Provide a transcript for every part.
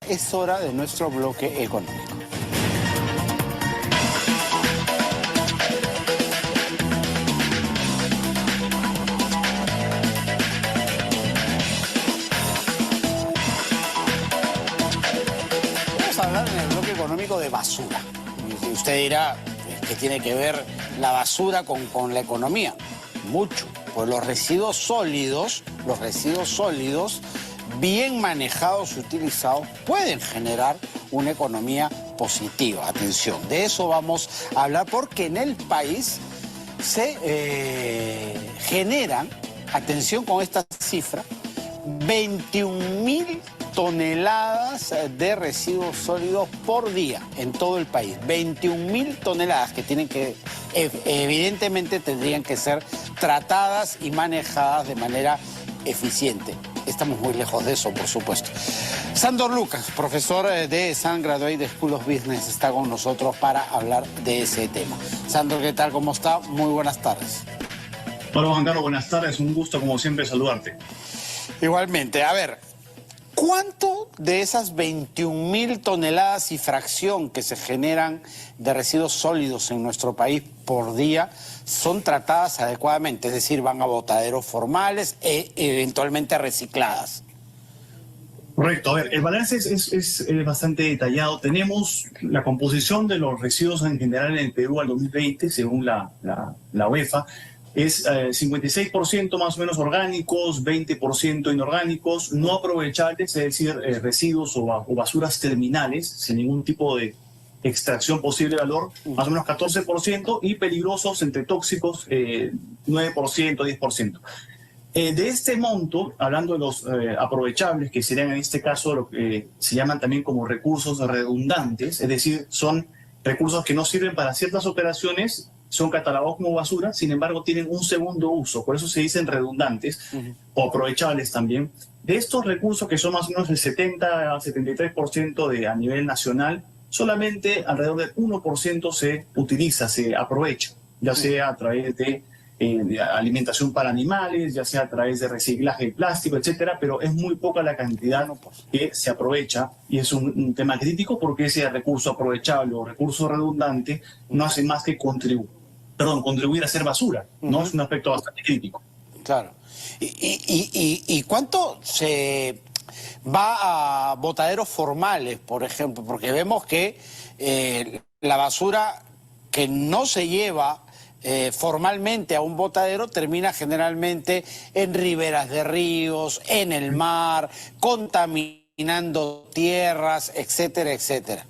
Es hora de nuestro bloque económico. Vamos a hablar en el bloque económico de basura. Y usted dirá, ¿qué tiene que ver la basura con la economía? Mucho, pues los residuos sólidos, bien manejados, utilizados, pueden generar una economía positiva. Atención, de eso vamos a hablar porque en el país se generan, atención con esta cifra, 21.000 toneladas de residuos sólidos por día en todo el país. 21.000 toneladas que tienen que, evidentemente tendrían que ser tratadas y manejadas de manera eficiente. Estamos muy lejos de eso, por supuesto. Sandor Lucas, profesor de San Graduate School of Business, está con nosotros para hablar de ese tema. Sandor, ¿qué tal? ¿Cómo está? Muy buenas tardes. Hola, Juan Carlos, buenas tardes. Un gusto, como siempre, saludarte. Igualmente. A ver, ¿cuánto de esas 21.000 toneladas y fracción que se generan de residuos sólidos en nuestro país por día son tratadas adecuadamente? Es decir, van a botaderos formales e eventualmente recicladas. Correcto. A ver, el balance es bastante detallado. Tenemos la composición de los residuos en general en el Perú al 2020, según la UEFA. Es 56% más o menos orgánicos, 20% inorgánicos, no aprovechables, es decir, residuos o basuras terminales, sin ningún tipo de extracción posible de valor, más o menos 14%, y peligrosos entre tóxicos, 9%, 10%. De este monto, hablando de los aprovechables, que serían en este caso lo que se llaman también como recursos redundantes, es decir, son recursos que no sirven para ciertas operaciones, son catalogados como basura, sin embargo tienen un segundo uso, por eso se dicen redundantes o aprovechables también. De estos recursos, que son más o menos el 70 a 73% a nivel nacional, solamente alrededor del 1% se utiliza, se aprovecha, ya sea a través de alimentación para animales, ya sea a través de reciclaje de plástico, etcétera, pero es muy poca la cantidad que se aprovecha y es un tema crítico porque ese recurso aprovechable o recurso redundante no hace más que contribuir a hacer basura, ¿no? Es un aspecto bastante crítico. Claro. ¿Y cuánto se va a botaderos formales, por ejemplo? Porque vemos que la basura que no se lleva formalmente a un botadero termina generalmente en riberas de ríos, en el mar, contaminando tierras, etcétera, etcétera.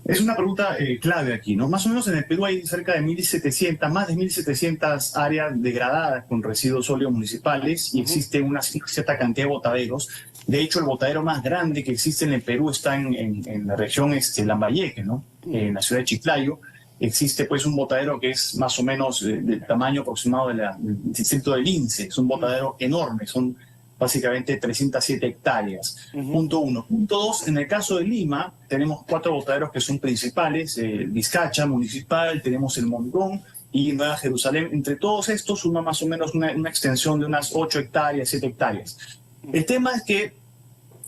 Es una pregunta clave aquí, ¿no? Más o menos en el Perú hay cerca de 1.700, más de 1.700 áreas degradadas con residuos sólidos municipales y existe una cierta cantidad de botaderos. De hecho, el botadero más grande que existe en el Perú está en la región Lambayeque, ¿no? En la ciudad de Chiclayo. Existe pues un botadero que es más o menos del tamaño aproximado del distrito del Lince. Es un botadero enorme, son básicamente 307 hectáreas. Punto uno. Punto dos, en el caso de Lima, tenemos 4 botaderos que son principales, Vizcacha, Municipal, tenemos el Montón y Nueva Jerusalén. Entre todos estos suma más o menos una extensión de unas 8 hectáreas, 7 hectáreas. El tema es que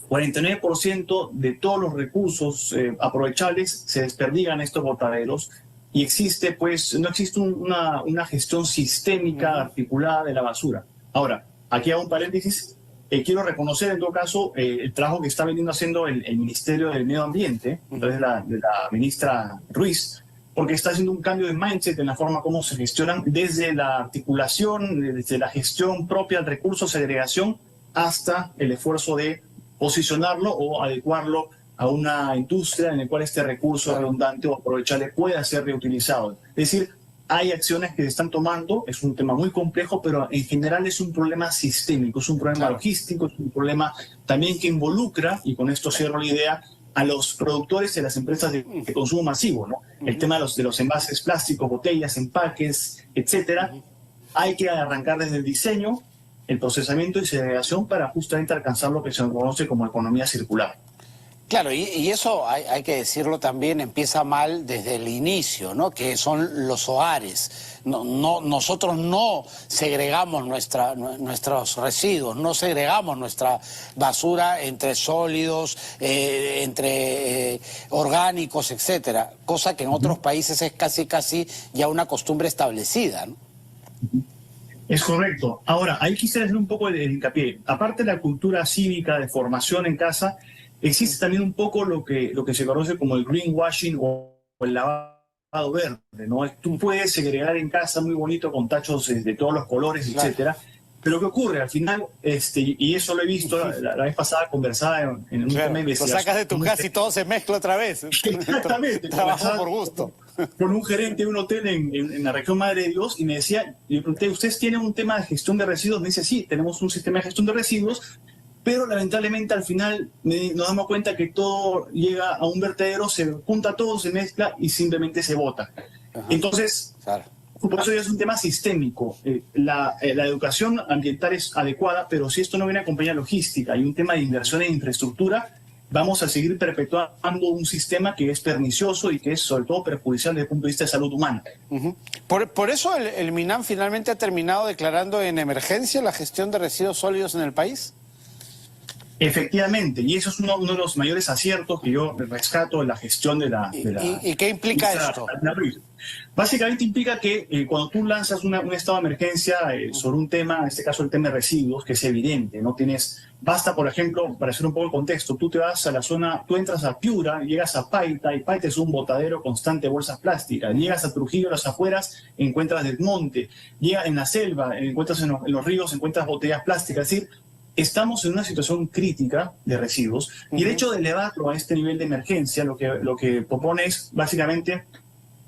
49% de todos los recursos aprovechables se desperdigan en estos botaderos y existe, pues, no existe una gestión sistémica articulada de la basura. Ahora, aquí hago un paréntesis. Quiero reconocer en todo caso el trabajo que está veniendo haciendo el Ministerio del Medio Ambiente, a través de la ministra Ruiz, porque está haciendo un cambio de mindset en la forma como se gestionan desde la articulación, desde la gestión propia del recurso, segregación, hasta el esfuerzo de posicionarlo o adecuarlo a una industria en la cual este recurso redundante o aprovechable pueda ser reutilizado. Es decir, hay acciones que se están tomando, es un tema muy complejo, pero en general es un problema sistémico, es un problema logístico, es un problema también que involucra, y con esto cierro la idea, a los productores de las empresas de consumo masivo, ¿no? El tema de los envases plásticos, botellas, empaques, etcétera. Hay que arrancar desde el diseño, el procesamiento y segregación para justamente alcanzar lo que se conoce como economía circular. Claro, y eso hay que decirlo también, empieza mal desde el inicio, ¿no? Que son los hogares. Nosotros no segregamos nuestros residuos, no segregamos nuestra basura entre sólidos, entre orgánicos, etcétera, cosa que en otros países es casi ya una costumbre establecida, ¿no? Es correcto. Ahora, ahí quisiera hacer un poco de hincapié. Aparte de la cultura cívica de formación en casa, existe también un poco lo que se conoce como el greenwashing o el lavado verde, ¿no? Tú puedes segregar en casa muy bonito con tachos de todos los colores, Claro. etcétera. Pero ¿qué ocurre? Al final, y eso lo he visto la vez pasada, conversaba en un tema de Lo investigación. sacas de tu casa y todo se mezcla otra vez. Exactamente. Trabajo Conversaba por gusto. con un gerente de un hotel en la región Madre de Dios y me decía, y le pregunté, ¿ustedes tienen un tema de gestión de residuos? Me dice, sí, tenemos un sistema de gestión de residuos, pero lamentablemente al final nos damos cuenta que todo llega a un vertedero, se junta todo, se mezcla y simplemente se bota. Ajá. Entonces, Claro. por eso ya es un tema sistémico. La educación ambiental es adecuada, pero si esto no viene acompañada de logística y un tema de inversión en infraestructura, vamos a seguir perpetuando un sistema que es pernicioso y que es sobre todo perjudicial desde el punto de vista de salud humana. Uh-huh. Por eso el MINAM finalmente ha terminado declarando en emergencia la gestión de residuos sólidos en el país. Efectivamente, y eso es uno de los mayores aciertos que yo rescato en la gestión de la... ¿Y qué implica esto? Básicamente implica que cuando tú lanzas un estado de emergencia sobre un tema, en este caso el tema de residuos, que es evidente, no tienes... Basta, por ejemplo, para hacer un poco el contexto, tú te vas a la zona, tú entras a Piura, llegas a Paita, y Paita es un botadero constante de bolsas plásticas. Llegas a Trujillo, a las afueras, encuentras desmonte. Llegas en la selva, encuentras en los ríos, encuentras botellas plásticas. Es decir, estamos en una situación crítica de residuos y el hecho de elevarlo a este nivel de emergencia lo que propone es básicamente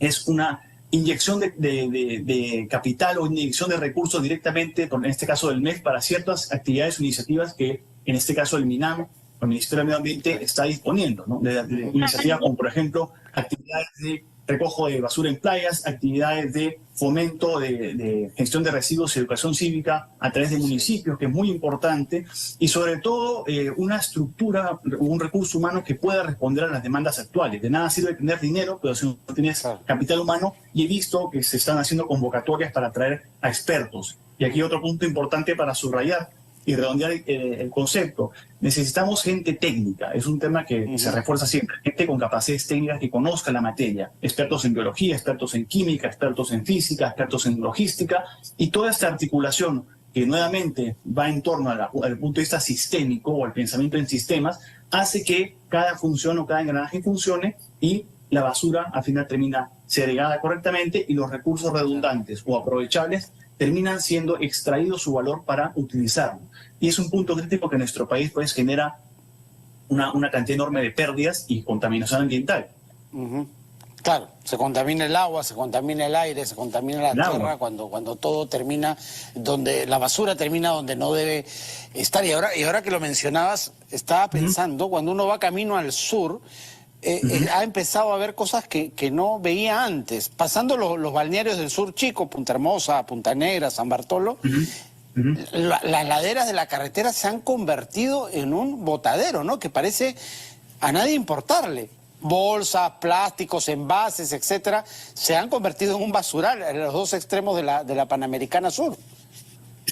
es una inyección de capital o inyección de recursos directamente, en este caso del MEF, para ciertas actividades o iniciativas que en este caso el MINAM, el Ministerio del Medio Ambiente, está disponiendo, ¿no? De iniciativas como por ejemplo actividades de recojo de basura en playas, actividades de fomento de gestión de residuos y educación cívica a través de municipios, que es muy importante, y sobre todo una estructura, un recurso humano que pueda responder a las demandas actuales. De nada sirve tener dinero, pero si no tienes capital humano, y he visto que se están haciendo convocatorias para atraer a expertos. Y aquí otro punto importante para subrayar y redondear el concepto. Necesitamos gente técnica, es un tema que se refuerza siempre, gente con capacidades técnicas que conozca la materia, expertos en biología, expertos en química, expertos en física, expertos en logística, y toda esta articulación que nuevamente va en torno al punto de vista sistémico o al pensamiento en sistemas, hace que cada función o cada engranaje funcione y la basura al final termina segregada correctamente y los recursos redundantes o aprovechables terminan siendo extraídos su valor para utilizarlo. Y es un punto crítico que en nuestro país pues genera una cantidad enorme de pérdidas y contaminación ambiental. Uh-huh. Claro, se contamina el agua, se contamina el aire, se contamina la tierra cuando todo termina, donde la basura termina donde no debe estar. Y ahora que lo mencionabas, estaba pensando, cuando uno va camino al sur, ha empezado a ver cosas que no veía antes. Pasando los balnearios del sur chico, Punta Hermosa, Punta Negra, San Bartolo, las laderas de la carretera se han convertido en un botadero, ¿no? Que parece a nadie importarle. Bolsas, plásticos, envases, etcétera, se han convertido en un basural en los dos extremos de la Panamericana Sur.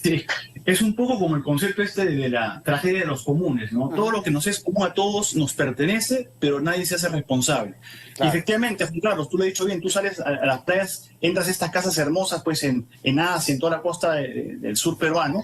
Sí, es un poco como el concepto de la tragedia de los comunes, ¿no? Todo lo que nos es común a todos nos pertenece, pero nadie se hace responsable. Claro. Y efectivamente, Carlos, tú lo has dicho bien, tú sales a las playas, entras a estas casas hermosas pues en Asia, en toda la costa del sur peruano,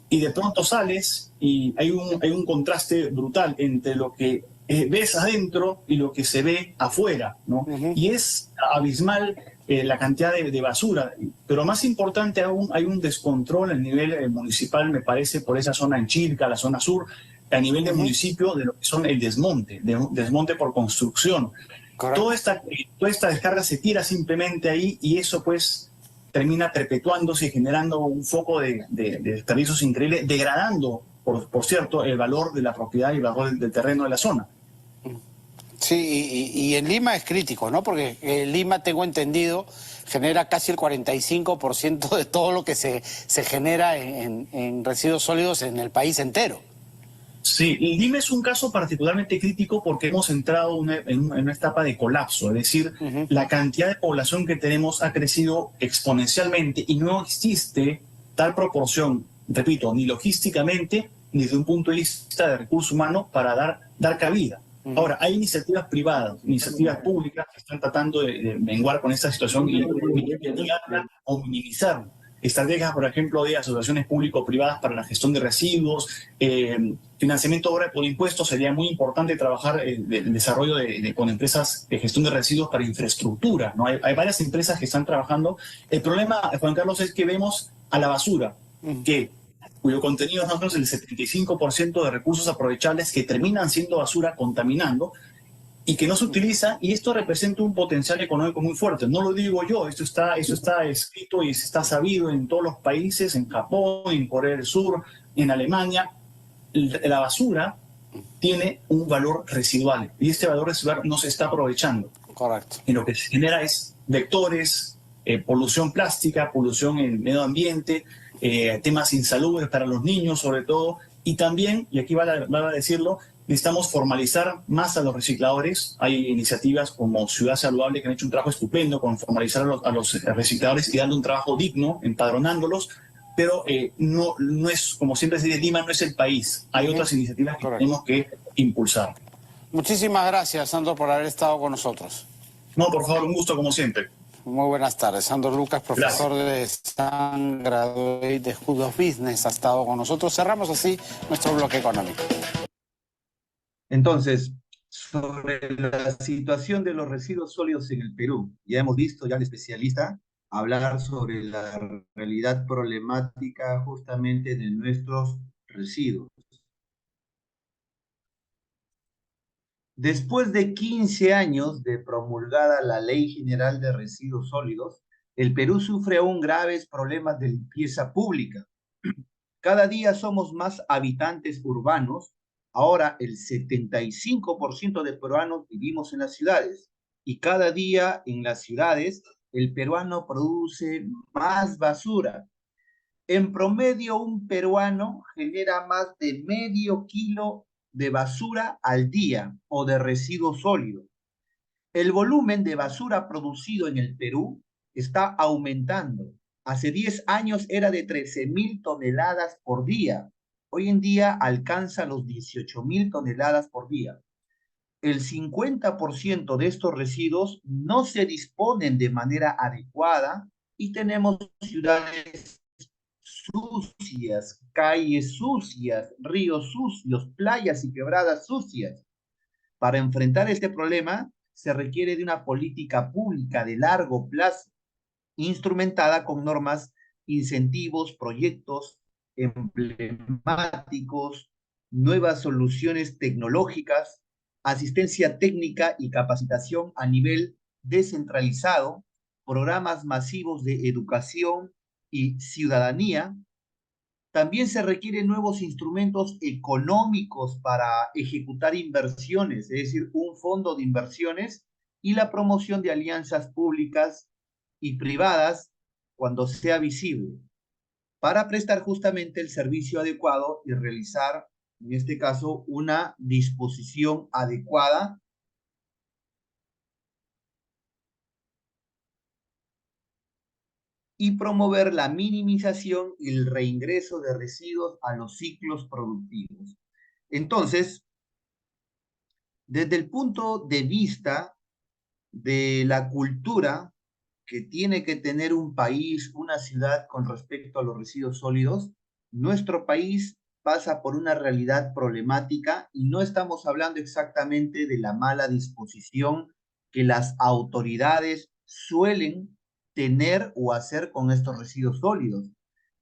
y de pronto sales y hay un contraste brutal entre lo que ves adentro y lo que se ve afuera, ¿no? Y es abismal la cantidad de basura, pero más importante aún, hay un descontrol a nivel municipal, me parece, por esa zona en Chilca, la zona sur, a nivel de municipio, de lo que son el desmonte por construcción. Toda esta descarga se tira simplemente ahí y eso pues termina perpetuándose y generando un foco de desperdicios increíbles, degradando, por cierto, el valor de la propiedad y el valor del terreno de la zona. Sí, y en Lima es crítico, ¿no? Porque Lima, tengo entendido, genera casi el 45% de todo lo que se genera en residuos sólidos en el país entero. Sí, Lima es un caso particularmente crítico porque hemos entrado en una etapa de colapso, es decir, Ujú. la cantidad de población que tenemos ha crecido exponencialmente y no existe tal proporción, repito, ni logísticamente ni desde un punto de vista de recurso humano para dar cabida. Ujú. Ahora, hay iniciativas privadas, iniciativas públicas que están tratando de menguar con esta situación y mitigarla o minimizarla. Estrategias, por ejemplo, de asociaciones público-privadas para la gestión de residuos, financiamiento obra por impuestos. Sería muy importante trabajar el desarrollo con empresas de gestión de residuos para infraestructura, ¿no? Hay varias empresas que están trabajando. El problema, Juan Carlos, es que vemos a la basura, cuyo contenido es más o menos el 75% de recursos aprovechables que terminan siendo basura contaminando y que no se utiliza, y esto representa un potencial económico muy fuerte. No lo digo yo, eso está escrito y está sabido en todos los países, en Japón, en Corea del Sur, en Alemania. La basura tiene un valor residual y este valor residual no se está aprovechando. Correcto. Y lo que se genera es vectores, polución plástica, polución en el medio ambiente, temas insalubres para los niños sobre todo, y también, y aquí vale a decirlo, necesitamos formalizar más a los recicladores. Hay iniciativas como Ciudad Saludable que han hecho un trabajo estupendo con formalizar a los recicladores y darle un trabajo digno, empadronándolos, pero no es, como siempre se dice, Lima no es el país. Hay otras iniciativas que tenemos que impulsar. Muchísimas gracias, Sandro, por haber estado con nosotros. No, por favor, un gusto como siempre. Muy buenas tardes. Sandro Lucas, profesor Gracias. de SAN, graduate de School of Business, ha estado con nosotros. Cerramos así nuestro bloque económico. Entonces, sobre la situación de los residuos sólidos en el Perú, ya hemos visto ya al especialista hablar sobre la realidad problemática justamente de nuestros residuos. Después de 15 años de promulgada la Ley General de Residuos Sólidos, el Perú sufre aún graves problemas de limpieza pública. Cada día somos más habitantes urbanos. Ahora el 75% de peruanos vivimos en las ciudades y cada día en las ciudades el peruano produce más basura. En promedio, un peruano genera más de medio kilo de basura al día o de residuos sólidos. El volumen de basura producido en el Perú está aumentando. Hace 10 años era de 13.000 toneladas por día. Hoy en día alcanza los 18.000 toneladas por día. El 50% de estos residuos no se disponen de manera adecuada y tenemos ciudades sucias, calles sucias, ríos sucios, playas y quebradas sucias. Para enfrentar este problema se requiere de una política pública de largo plazo, instrumentada con normas, incentivos, proyectos emblemáticos, nuevas soluciones tecnológicas, asistencia técnica y capacitación a nivel descentralizado, programas masivos de educación y ciudadanía. También se requieren nuevos instrumentos económicos para ejecutar inversiones, es decir, un fondo de inversiones y la promoción de alianzas públicas y privadas cuando sea visible, para prestar justamente el servicio adecuado y realizar, en este caso, una disposición adecuada y promover la minimización y el reingreso de residuos a los ciclos productivos. Entonces, desde el punto de vista de la cultura que tiene que tener un país, una ciudad con respecto a los residuos sólidos, nuestro país pasa por una realidad problemática y no estamos hablando exactamente de la mala disposición que las autoridades suelen tener o hacer con estos residuos sólidos.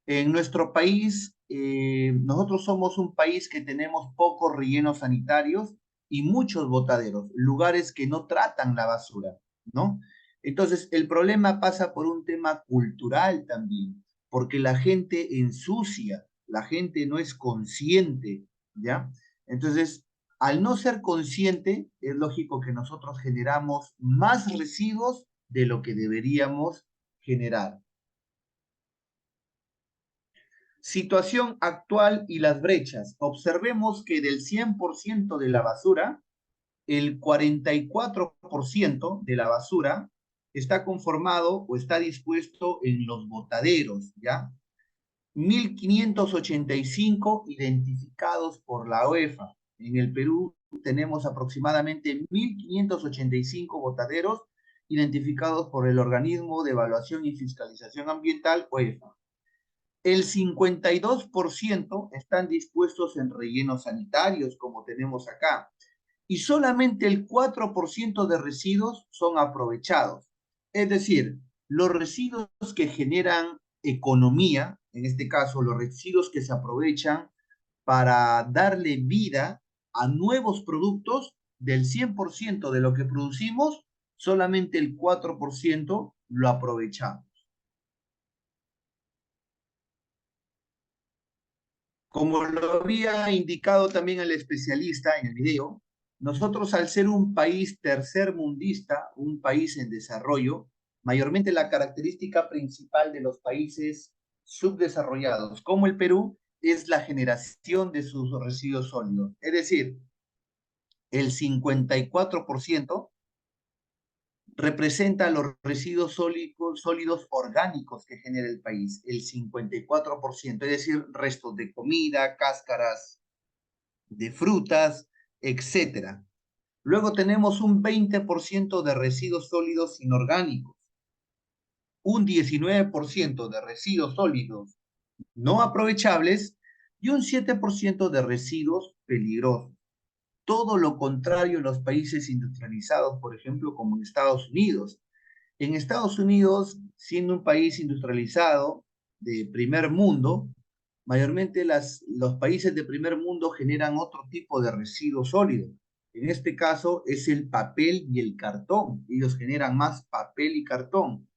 En nuestro país, nosotros somos un país que tenemos pocos rellenos sanitarios y muchos botaderos, lugares que no tratan la basura, ¿no? Entonces, el problema pasa por un tema cultural también, porque la gente ensucia, la gente no es consciente, ¿ya? Entonces, al no ser consciente, es lógico que nosotros generamos más residuos de lo que deberíamos generar. Situación actual y las brechas. Observemos que del 100% de la basura, el 44% de la basura está conformado o está dispuesto en los botaderos, ¿ya? 1.585 identificados por la UEFA. En el Perú tenemos aproximadamente 1.585 botaderos identificados por el Organismo de Evaluación y Fiscalización Ambiental, UEFA. El 52% están dispuestos en rellenos sanitarios, como tenemos acá, y solamente el 4% de residuos son aprovechados. Es decir, los residuos que generan economía, en este caso los residuos que se aprovechan para darle vida a nuevos productos, del 100% de lo que producimos, solamente el 4% lo aprovechamos. Como lo había indicado también el especialista en el video, nosotros al ser un país tercermundista, un país en desarrollo, mayormente la característica principal de los países subdesarrollados, como el Perú, es la generación de sus residuos sólidos. Es decir, el 54% representa los residuos sólidos orgánicos que genera el país, el 54%, es decir, restos de comida, cáscaras de frutas, etcétera. Luego tenemos un 20% de residuos sólidos inorgánicos, un 19% de residuos sólidos no aprovechables y un 7% de residuos peligrosos. Todo lo contrario en los países industrializados, por ejemplo, como en Estados Unidos. En Estados Unidos, siendo un país industrializado de primer mundo, mayormente los países de primer mundo generan otro tipo de residuos sólidos. En este caso es el papel y el cartón. Ellos generan más papel y cartón,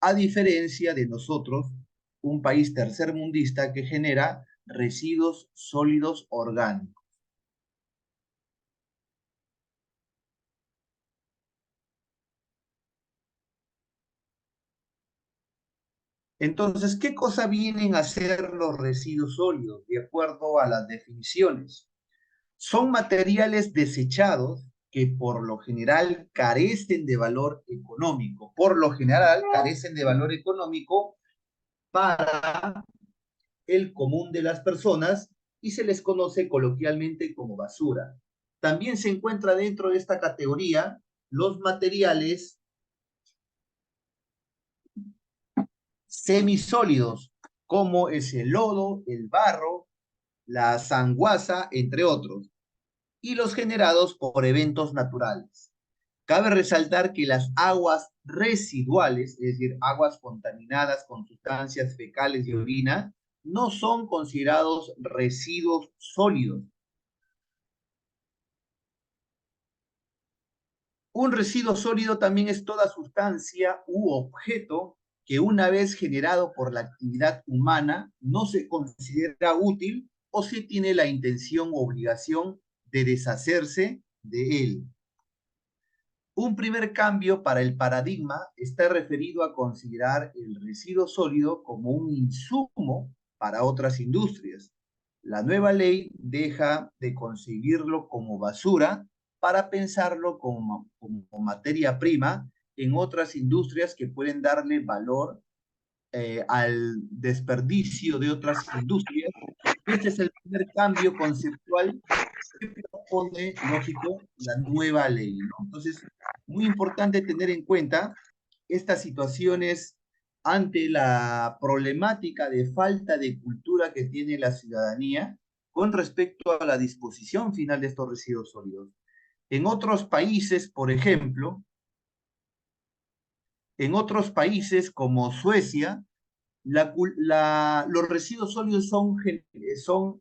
a diferencia de nosotros, un país tercermundista que genera residuos sólidos orgánicos. Entonces, ¿qué cosa vienen a ser los residuos sólidos de acuerdo a las definiciones? Son materiales desechados que por lo general carecen de valor económico. Por lo general carecen de valor económico para el común de las personas y se les conoce coloquialmente como basura. También se encuentra dentro de esta categoría los materiales semisólidos, como es el lodo, el barro, la sanguaza, entre otros, y los generados por eventos naturales. Cabe resaltar que las aguas residuales, es decir, aguas contaminadas con sustancias fecales y orina, no son considerados residuos sólidos. Un residuo sólido también es toda sustancia u objeto que una vez generado por la actividad humana no se considera útil o se tiene la intención o obligación de deshacerse de él. Un primer cambio para el paradigma está referido a considerar el residuo sólido como un insumo para otras industrias. La nueva ley deja de concebirlo como basura para pensarlo como materia prima en otras industrias que pueden darle valor al desperdicio de otras industrias. Este es el primer cambio conceptual que propone, lógico, la nueva ley, ¿no? Entonces, muy importante tener en cuenta estas situaciones ante la problemática de falta de cultura que tiene la ciudadanía con respecto a la disposición final de estos residuos sólidos. En otros países, por ejemplo, en otros países como Suecia, los residuos sólidos son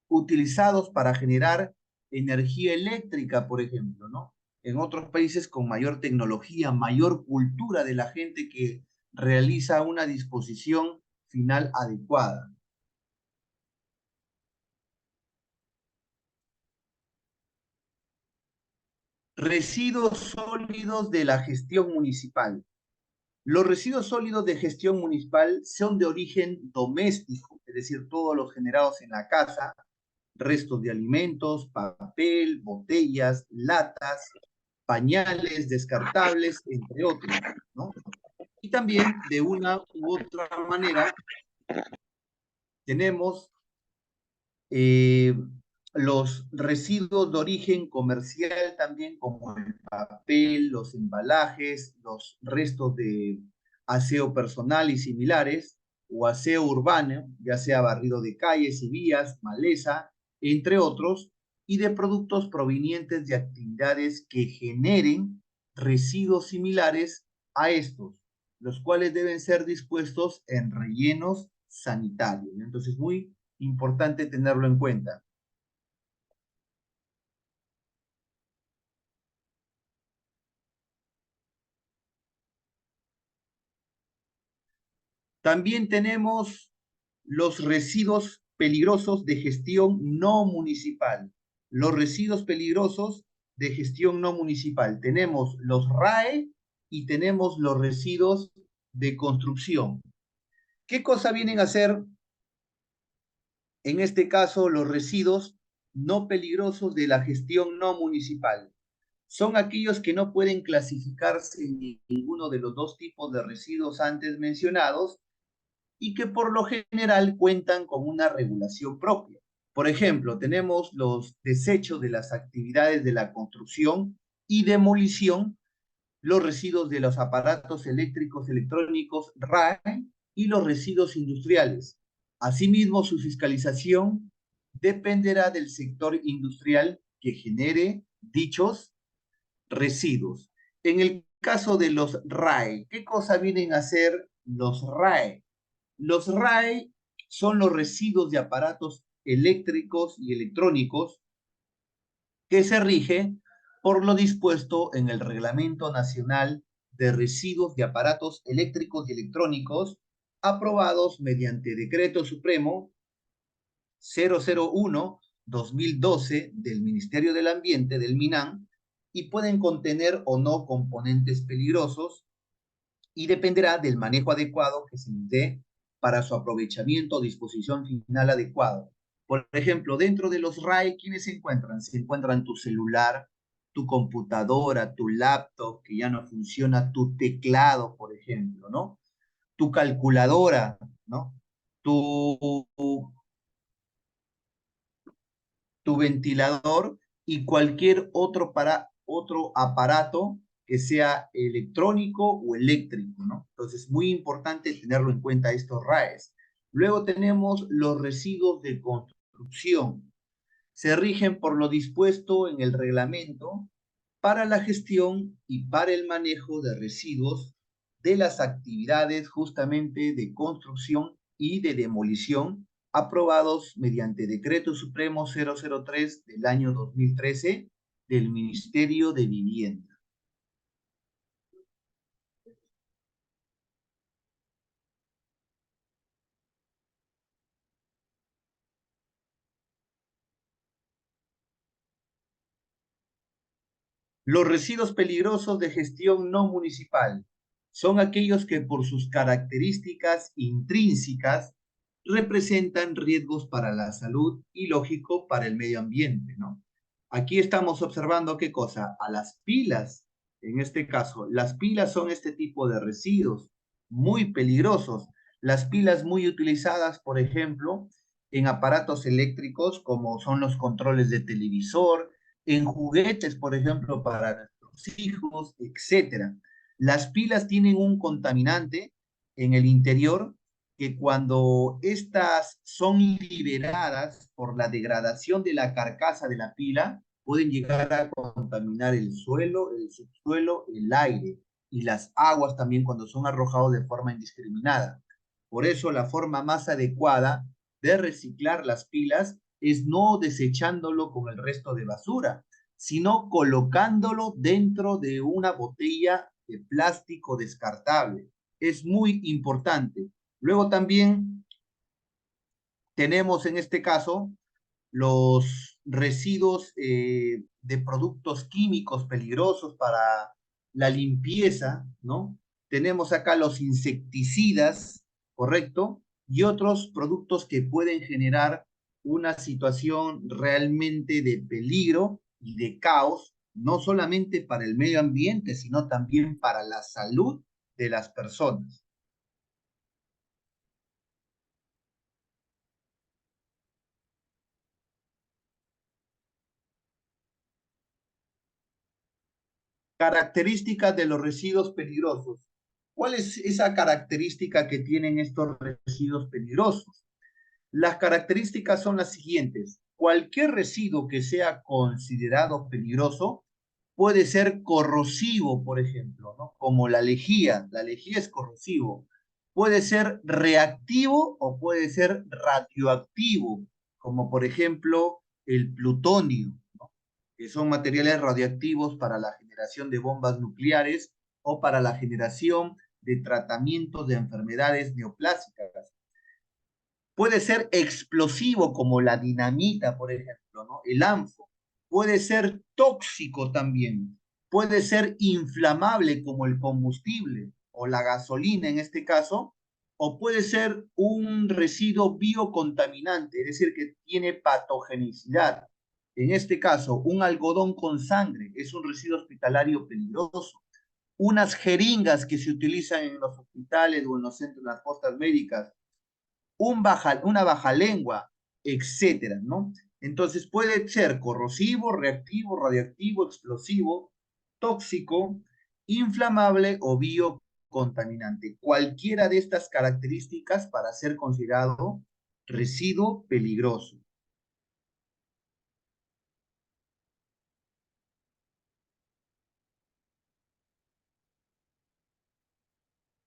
utilizados para generar energía eléctrica, por ejemplo, ¿no? En otros países con mayor tecnología, mayor cultura de la gente que realiza una disposición final adecuada. Residuos sólidos de la gestión municipal. Los residuos sólidos de gestión municipal son de origen doméstico, es decir, todos los generados en la casa, restos de alimentos, papel, botellas, latas, pañales descartables, entre otros, ¿no? Y también, de una u otra manera, tenemos eh, los residuos de origen comercial también, como el papel, los embalajes, los restos de aseo personal y similares, o aseo urbano, ya sea barrido de calles y vías, maleza, entre otros, y de productos provenientes de actividades que generen residuos similares a estos, los cuales deben ser dispuestos en rellenos sanitarios. Entonces, muy importante tenerlo en cuenta. También tenemos los residuos peligrosos de gestión no municipal. Los residuos peligrosos de gestión no municipal. Tenemos los RAE y tenemos los residuos de construcción. ¿Qué cosa vienen a ser, en este caso, los residuos no peligrosos de la gestión no municipal? Son aquellos que no pueden clasificarse en ninguno de los dos tipos de residuos antes mencionados y que por lo general cuentan con una regulación propia. Por ejemplo, tenemos los desechos de las actividades de la construcción y demolición, los residuos de los aparatos eléctricos, electrónicos, RAE, y los residuos industriales. Asimismo, su fiscalización dependerá del sector industrial que genere dichos residuos. En el caso de los RAE, ¿qué cosa vienen a ser los RAE? Los RAE son los residuos de aparatos eléctricos y electrónicos que se rige por lo dispuesto en el Reglamento Nacional de Residuos de Aparatos Eléctricos y Electrónicos, aprobados mediante Decreto Supremo 001-2012 del Ministerio del Ambiente, del MINAM, y pueden contener o no componentes peligrosos y dependerá del manejo adecuado que se les dé para su aprovechamiento o disposición final adecuado. Por ejemplo, dentro de los RAE, ¿quiénes se encuentran? Se encuentran tu celular, tu computadora, tu laptop que ya no funciona, tu teclado, por ejemplo, ¿no? Tu calculadora, ¿no? Tu, tu ventilador y cualquier otro aparato que sea electrónico o eléctrico, ¿no? Entonces, muy importante tenerlo en cuenta estos RAEs. Luego tenemos los residuos de construcción. Se rigen por lo dispuesto en el reglamento para la gestión y para el manejo de residuos de las actividades justamente de construcción y de demolición aprobados mediante Decreto Supremo 003 del año 2013 del Ministerio de Vivienda. Los residuos peligrosos de gestión no municipal son aquellos que por sus características intrínsecas representan riesgos para la salud y, lógico, para el medio ambiente, ¿no? Aquí estamos observando qué cosa, a las pilas, en este caso, las pilas son este tipo de residuos muy peligrosos. Las pilas muy utilizadas, por ejemplo, en aparatos eléctricos como son los controles de televisor, en juguetes, por ejemplo, para nuestros hijos, etcétera. Las pilas tienen un contaminante en el interior que cuando estas son liberadas por la degradación de la carcasa de la pila, pueden llegar a contaminar el suelo, el subsuelo, el aire y las aguas también cuando son arrojados de forma indiscriminada. Por eso la forma más adecuada de reciclar las pilas es no desechándolo con el resto de basura, sino colocándolo dentro de una botella de plástico descartable. Es muy importante. Luego también tenemos en este caso los residuos de productos químicos peligrosos para la limpieza, ¿no? Tenemos acá los insecticidas, ¿correcto? y otros productos que pueden generar una situación realmente de peligro y de caos, no solamente para el medio ambiente, sino también para la salud de las personas. Características de los residuos peligrosos. ¿Cuál es esa característica que tienen estos residuos peligrosos? Las características son las siguientes. Cualquier residuo que sea considerado peligroso puede ser corrosivo, por ejemplo, ¿no? Como la lejía. La lejía es corrosivo. Puede ser reactivo o puede ser radioactivo, como por ejemplo el plutonio, ¿no? Que son materiales radioactivos para la generación de bombas nucleares o para la generación de tratamientos de enfermedades neoplásicas. Puede ser explosivo como la dinamita, por ejemplo, ¿no? El anfo. Puede ser tóxico también. Puede ser inflamable como el combustible o la gasolina en este caso. O puede ser un residuo biocontaminante, es decir, que tiene patogenicidad. En este caso, un algodón con sangre es un residuo hospitalario peligroso. Unas jeringas que se utilizan en los hospitales o en los centros, en las postas médicas, una baja lengua, etcétera, ¿no? Entonces puede ser corrosivo, reactivo, radioactivo, explosivo, tóxico, inflamable o biocontaminante. Cualquiera de estas características para ser considerado residuo peligroso.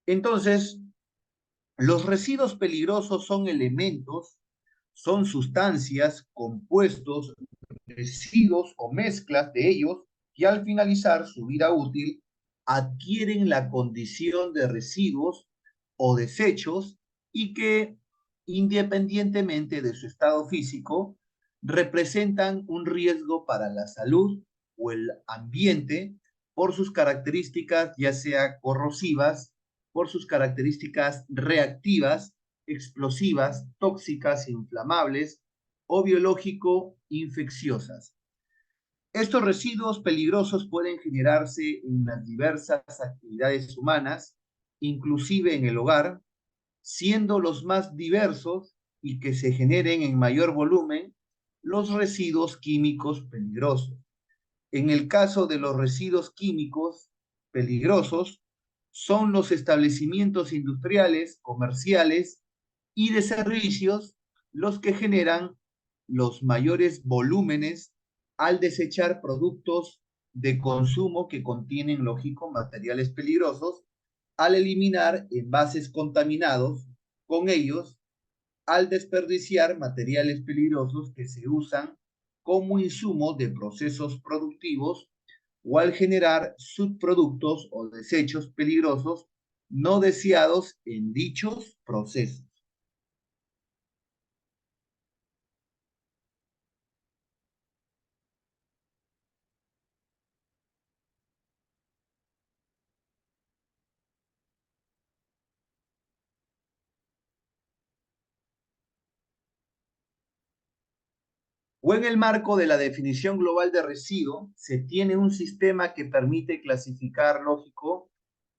Entonces, los residuos peligrosos son elementos, son sustancias, compuestos, residuos o mezclas de ellos que al finalizar su vida útil adquieren la condición de residuos o desechos y que independientemente de su estado físico representan un riesgo para la salud o el ambiente por sus características ya sea corrosivas, por sus características reactivas, explosivas, tóxicas, inflamables o biológico-infecciosas. Estos residuos peligrosos pueden generarse en las diversas actividades humanas, inclusive en el hogar, siendo los más diversos y que se generen en mayor volumen los residuos químicos peligrosos. En el caso de los residuos químicos peligrosos, son los establecimientos industriales, comerciales y de servicios los que generan los mayores volúmenes al desechar productos de consumo que contienen, lógico, materiales peligrosos, al eliminar envases contaminados con ellos, al desperdiciar materiales peligrosos que se usan como insumo de procesos productivos o al generar subproductos o desechos peligrosos no deseados en dichos procesos. O en el marco de la definición global de residuo, se tiene un sistema que permite clasificar, lógico,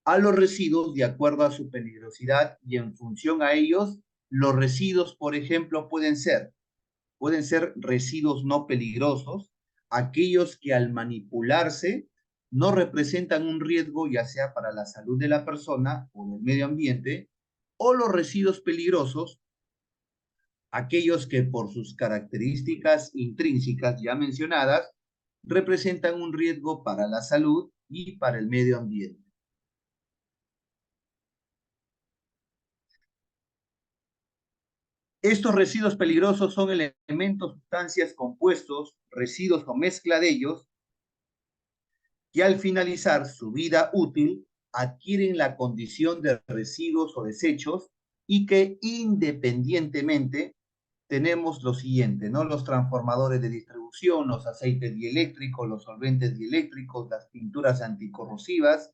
a los residuos de acuerdo a su peligrosidad y en función a ellos, los residuos, por ejemplo, pueden ser residuos no peligrosos, aquellos que al manipularse no representan un riesgo ya sea para la salud de la persona o del medio ambiente, o los residuos peligrosos, aquellos que por sus características intrínsecas ya mencionadas representan un riesgo para la salud y para el medio ambiente. Estos residuos peligrosos son elementos, sustancias, compuestos, residuos o mezcla de ellos que al finalizar su vida útil adquieren la condición de residuos o desechos y que independientemente tenemos lo siguiente, ¿no? Los transformadores de distribución, los aceites dieléctricos, los solventes dieléctricos, las pinturas anticorrosivas,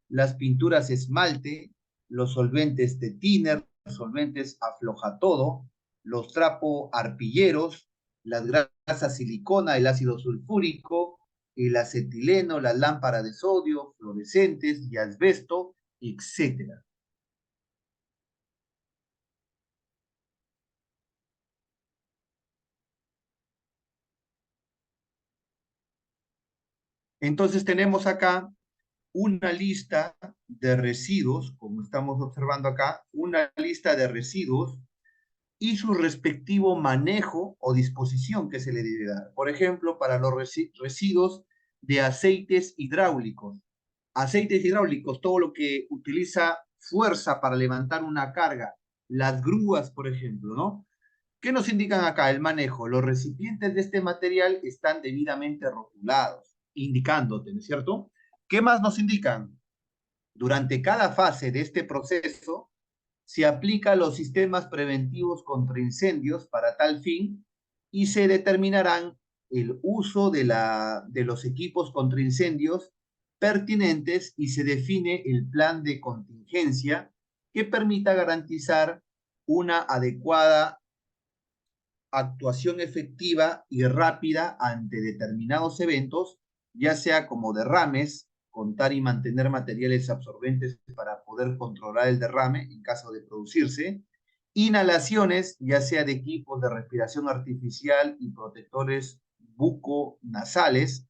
las pinturas esmalte, los solventes de thinner, solventes aflojatodo, los trapo-arpilleros, las grasas silicona, el ácido sulfúrico, el acetileno, las lámparas de sodio, fluorescentes y asbesto, etc. Entonces tenemos acá una lista de residuos, como estamos observando acá, una lista de residuos y su respectivo manejo o disposición que se le debe dar. Por ejemplo, para los residuos de aceites hidráulicos. Aceites hidráulicos, todo lo que utiliza fuerza para levantar una carga, las grúas, por ejemplo, ¿no? ¿Qué nos indican acá? El manejo. Los recipientes de este material están debidamente rotulados, indicándote, ¿no es cierto? ¿Qué más nos indican? Durante cada fase de este proceso, se aplican los sistemas preventivos contra incendios para tal fin y se determinarán el uso de los equipos contra incendios pertinentes y se define el plan de contingencia que permita garantizar una adecuada actuación efectiva y rápida ante determinados eventos, ya sea como derrames, contar y mantener materiales absorbentes para poder controlar el derrame en caso de producirse, inhalaciones, ya sea de equipos de respiración artificial y protectores buconasales,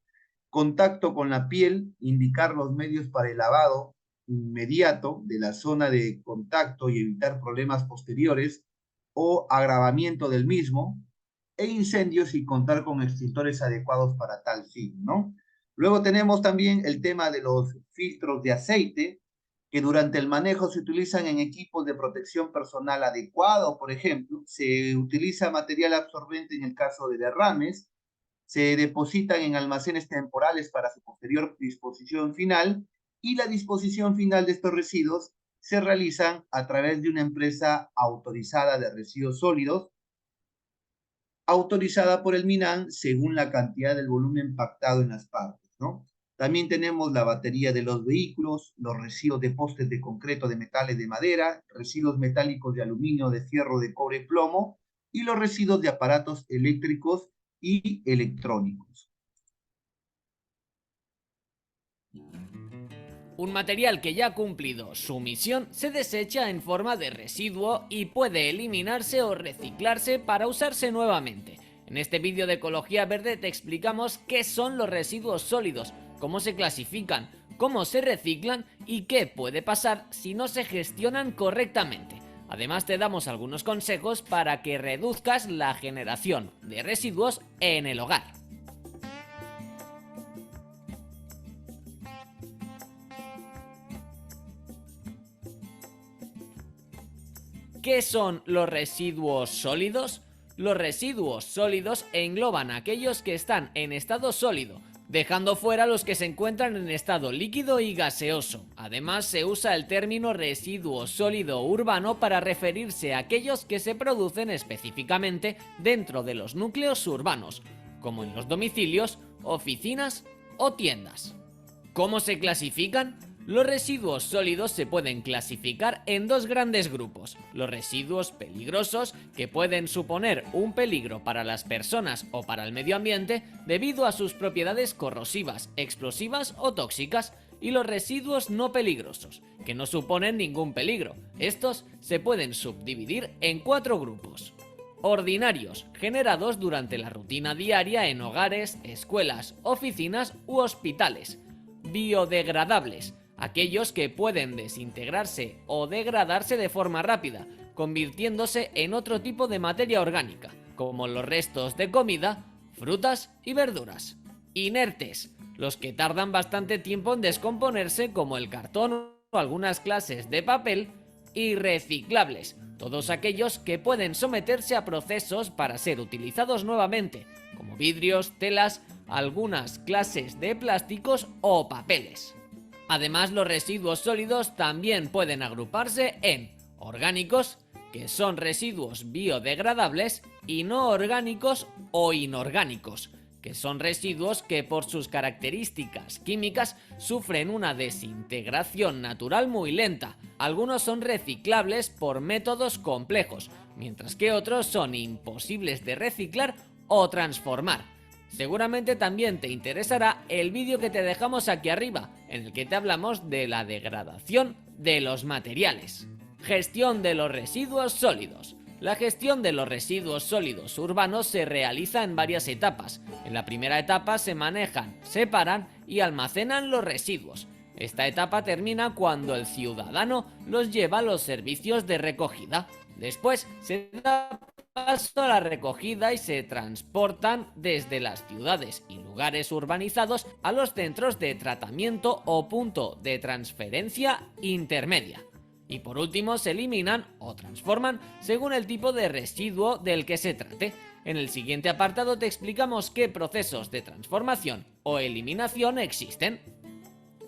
contacto con la piel, indicar los medios para el lavado inmediato de la zona de contacto y evitar problemas posteriores o agravamiento del mismo, e incendios y contar con extintores adecuados para tal fin, ¿no? Luego tenemos también el tema de los filtros de aceite, que durante el manejo se utilizan en equipos de protección personal adecuado, por ejemplo, se utiliza material absorbente en el caso de derrames, se depositan en almacenes temporales para su posterior disposición final, y la disposición final de estos residuos se realizan a través de una empresa autorizada de residuos sólidos, autorizada por el MINAN según la cantidad del volumen pactado en las partes, ¿no? También tenemos la batería de los vehículos, los residuos de postes de concreto, de metales, de madera, residuos metálicos de aluminio, de fierro, de cobre, plomo, y los residuos de aparatos eléctricos y electrónicos. Un material que ya ha cumplido su misión se desecha en forma de residuo y puede eliminarse o reciclarse para usarse nuevamente. En este vídeo de Ecología Verde te explicamos qué son los residuos sólidos, cómo se clasifican, cómo se reciclan y qué puede pasar si no se gestionan correctamente. Además te damos algunos consejos para que reduzcas la generación de residuos en el hogar. ¿Qué son los residuos sólidos? Los residuos sólidos engloban aquellos que están en estado sólido, dejando fuera los que se encuentran en estado líquido y gaseoso. Además, se usa el término residuo sólido urbano para referirse a aquellos que se producen específicamente dentro de los núcleos urbanos, como en los domicilios, oficinas o tiendas. ¿Cómo se clasifican? Los residuos sólidos se pueden clasificar en dos grandes grupos: los residuos peligrosos, que pueden suponer un peligro para las personas o para el medio ambiente debido a sus propiedades corrosivas, explosivas o tóxicas, y los residuos no peligrosos, que no suponen ningún peligro. Estos se pueden subdividir en 4 grupos. Ordinarios, generados durante la rutina diaria en hogares, escuelas, oficinas u hospitales. Biodegradables, aquellos que pueden desintegrarse o degradarse de forma rápida, convirtiéndose en otro tipo de materia orgánica, como los restos de comida, frutas y verduras. Inertes, los que tardan bastante tiempo en descomponerse, como el cartón o algunas clases de papel. Y reciclables, todos aquellos que pueden someterse a procesos para ser utilizados nuevamente, como vidrios, telas, algunas clases de plásticos o papeles. Además, los residuos sólidos también pueden agruparse en orgánicos, que son residuos biodegradables, y no orgánicos o inorgánicos, que son residuos que por sus características químicas sufren una desintegración natural muy lenta. Algunos son reciclables por métodos complejos, mientras que otros son imposibles de reciclar o transformar. Seguramente también te interesará el vídeo que te dejamos aquí arriba, en el que te hablamos de la degradación de los materiales. Gestión de los residuos sólidos. La gestión de los residuos sólidos urbanos se realiza en varias etapas. En la primera etapa se manejan, separan y almacenan los residuos. Esta etapa termina cuando el ciudadano los lleva a los servicios de recogida. Después se da paso a la recogida y se transportan desde las ciudades y lugares urbanizados a los centros de tratamiento o punto de transferencia intermedia. Y por último se eliminan o transforman según el tipo de residuo del que se trate. En el siguiente apartado te explicamos qué procesos de transformación o eliminación existen.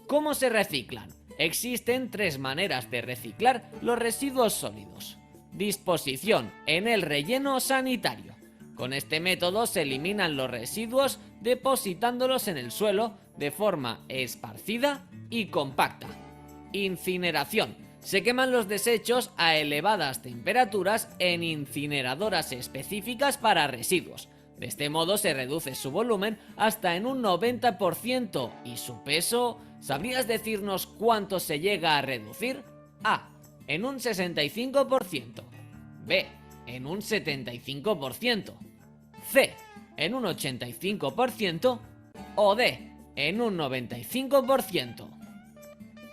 ¿Cómo se reciclan? Existen 3 maneras de reciclar los residuos sólidos. Disposición en el relleno sanitario. Con este método se eliminan los residuos depositándolos en el suelo de forma esparcida y compacta. Incineración. Se queman los desechos a elevadas temperaturas en incineradoras específicas para residuos. De este modo se reduce su volumen hasta en un 90% y su peso. ¿Sabrías decirnos cuánto se llega a reducir? A. En un 65%. B. En un 75%. C. En un 85%. O D. En un 95%.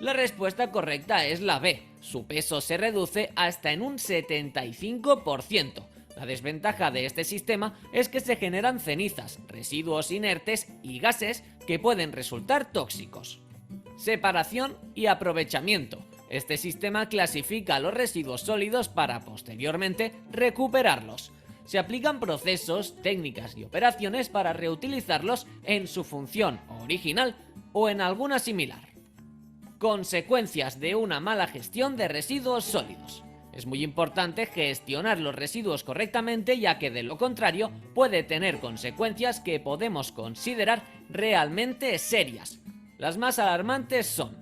La respuesta correcta es la B. Su peso se reduce hasta en un 75%. La desventaja de este sistema es que se generan cenizas, residuos inertes y gases que pueden resultar tóxicos. Separación y aprovechamiento. Este sistema clasifica los residuos sólidos para posteriormente recuperarlos. Se aplican procesos, técnicas y operaciones para reutilizarlos en su función original o en alguna similar. Consecuencias de una mala gestión de residuos sólidos. Es muy importante gestionar los residuos correctamente, ya que de lo contrario puede tener consecuencias que podemos considerar realmente serias. Las más alarmantes son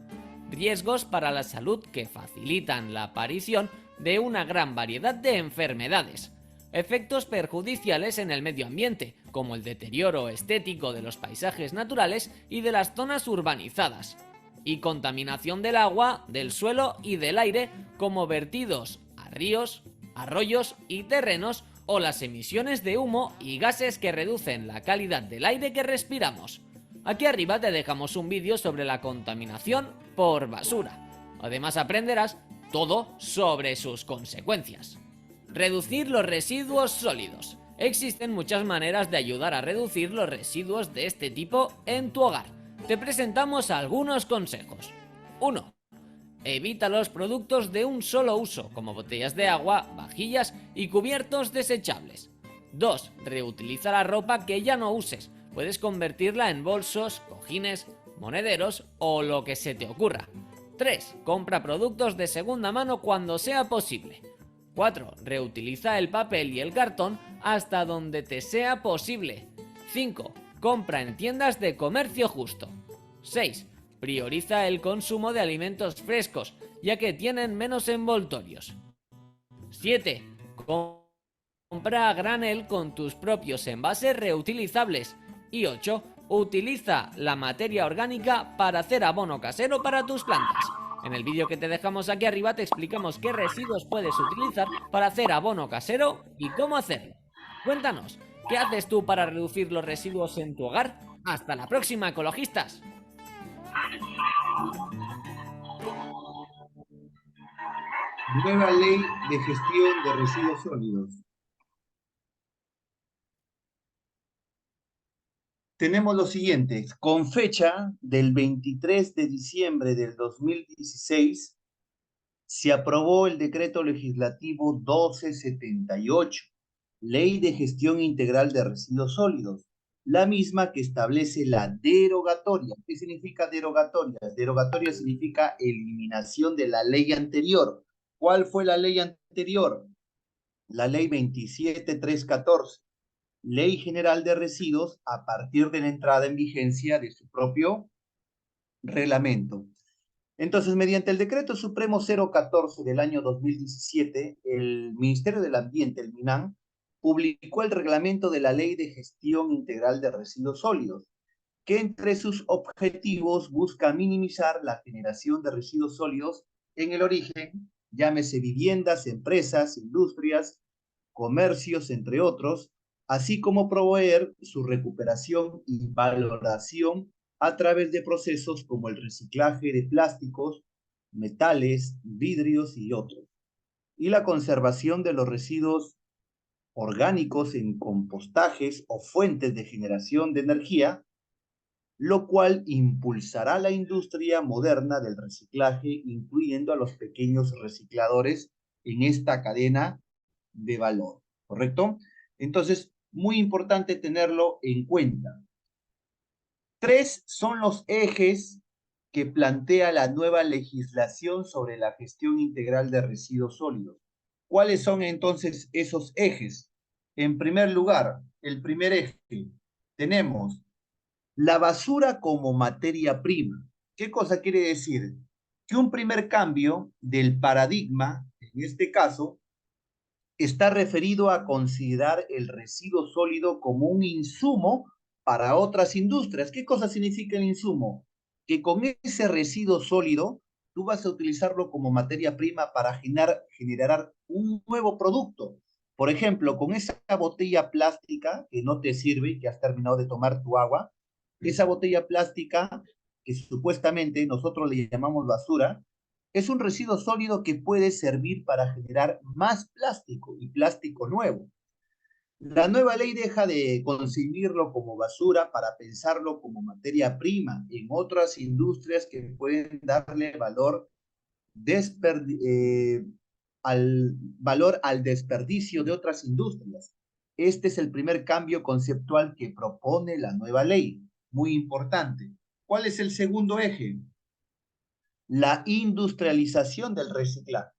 riesgos para la salud que facilitan la aparición de una gran variedad de enfermedades, efectos perjudiciales en el medio ambiente, como el deterioro estético de los paisajes naturales y de las zonas urbanizadas, y contaminación del agua, del suelo y del aire, como vertidos a ríos, arroyos y terrenos, o las emisiones de humo y gases que reducen la calidad del aire que respiramos. Aquí arriba te dejamos un vídeo sobre la contaminación por basura. Además aprenderás todo sobre sus consecuencias. Reducir los residuos sólidos. Existen muchas maneras de ayudar a reducir los residuos de este tipo en tu hogar. Te presentamos algunos consejos. 1. Evita los productos de un solo uso, como botellas de agua, vajillas y cubiertos desechables. 2. Reutiliza la ropa que ya no uses. Puedes convertirla en bolsos, cojines, monederos o lo que se te ocurra. 3. Compra productos de segunda mano cuando sea posible. 4. Reutiliza el papel y el cartón hasta donde te sea posible. 5. Compra en tiendas de comercio justo. 6. Prioriza el consumo de alimentos frescos, ya que tienen menos envoltorios. 7. Compra a granel con tus propios envases reutilizables. Y 8. Utiliza la materia orgánica para hacer abono casero para tus plantas. En el vídeo que te dejamos aquí arriba te explicamos qué residuos puedes utilizar para hacer abono casero y cómo hacerlo. Cuéntanos, ¿qué haces tú para reducir los residuos en tu hogar? ¡Hasta la próxima, ecologistas! Nueva ley de gestión de residuos sólidos. Tenemos los siguientes. Con fecha del 23 de diciembre del 2016, se aprobó el decreto legislativo 1278, Ley de Gestión Integral de Residuos Sólidos, la misma que establece la derogatoria. ¿Qué significa derogatoria? Derogatoria significa eliminación de la ley anterior. ¿Cuál fue la ley anterior? La ley 27314. Ley General de Residuos a partir de la entrada en vigencia de su propio reglamento. Entonces, mediante el Decreto Supremo 014 del año 2017, el Ministerio del Ambiente, el MINAM, publicó el reglamento de la Ley de Gestión Integral de Residuos Sólidos, que entre sus objetivos busca minimizar la generación de residuos sólidos en el origen, llámese viviendas, empresas, industrias, comercios, entre otros, así como proveer su recuperación y valoración a través de procesos como el reciclaje de plásticos, metales, vidrios y otros, y la conservación de los residuos orgánicos en compostajes o fuentes de generación de energía, lo cual impulsará la industria moderna del reciclaje, incluyendo a los pequeños recicladores en esta cadena de valor, ¿correcto? Entonces, muy importante tenerlo en cuenta. 3 son los ejes que plantea la nueva legislación sobre la gestión integral de residuos sólidos. ¿Cuáles son entonces esos ejes? En primer lugar, el primer eje, tenemos la basura como materia prima. ¿Qué cosa quiere decir? Que un primer cambio del paradigma, en este caso, está referido a considerar el residuo sólido como un insumo para otras industrias. ¿Qué cosa significa el insumo? Que con ese residuo sólido tú vas a utilizarlo como materia prima para generar un nuevo producto. Por ejemplo, con esa botella plástica que no te sirve y que has terminado de tomar tu agua, esa botella plástica que supuestamente nosotros le llamamos basura, es un residuo sólido que puede servir para generar más plástico y plástico nuevo. La nueva ley deja de concebirlo como basura para pensarlo como materia prima en otras industrias que pueden darle valor al desperdicio de otras industrias. Este es el primer cambio conceptual que propone la nueva ley. Muy importante. ¿Cuál es el segundo eje? La industrialización del reciclaje.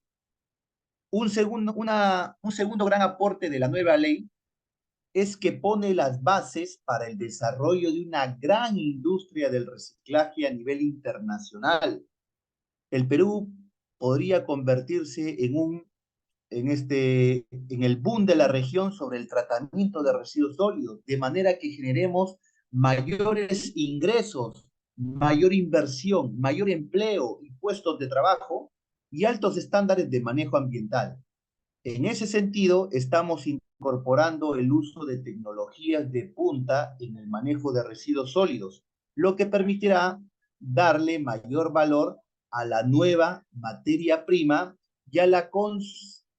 Un segundo gran aporte de la nueva ley es que pone las bases para el desarrollo de una gran industria del reciclaje a nivel internacional. El Perú podría convertirse en el boom de la región sobre el tratamiento de residuos sólidos, de manera que generemos mayores ingresos, mayor inversión, mayor empleo y puestos de trabajo y altos estándares de manejo ambiental. En ese sentido, estamos incorporando el uso de tecnologías de punta en el manejo de residuos sólidos, lo que permitirá darle mayor valor a la nueva materia prima y a la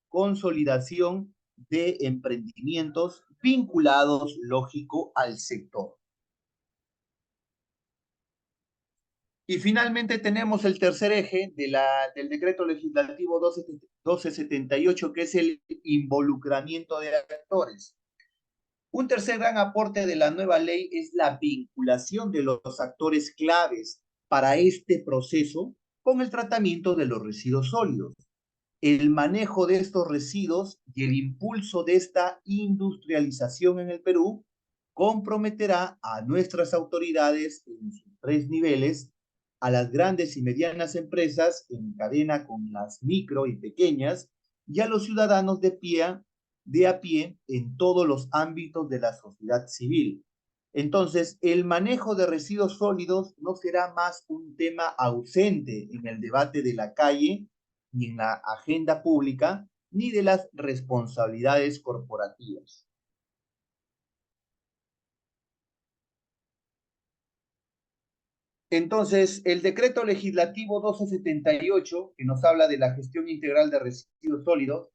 consolidación de emprendimientos vinculados, lógico, al sector. Y finalmente tenemos el tercer eje del decreto legislativo 1278, que es el involucramiento de actores. Un tercer gran aporte de la nueva ley es la vinculación de los actores claves para este proceso con el tratamiento de los residuos sólidos. El manejo de estos residuos y el impulso de esta industrialización en el Perú comprometerá a nuestras autoridades en sus 3 niveles, a las grandes y medianas empresas en cadena con las micro y pequeñas, y a los ciudadanos de a pie en todos los ámbitos de la sociedad civil. Entonces, el manejo de residuos sólidos no será más un tema ausente en el debate de la calle, ni en la agenda pública, ni de las responsabilidades corporativas. Entonces, el decreto legislativo 1278, que nos habla de la gestión integral de residuos sólidos,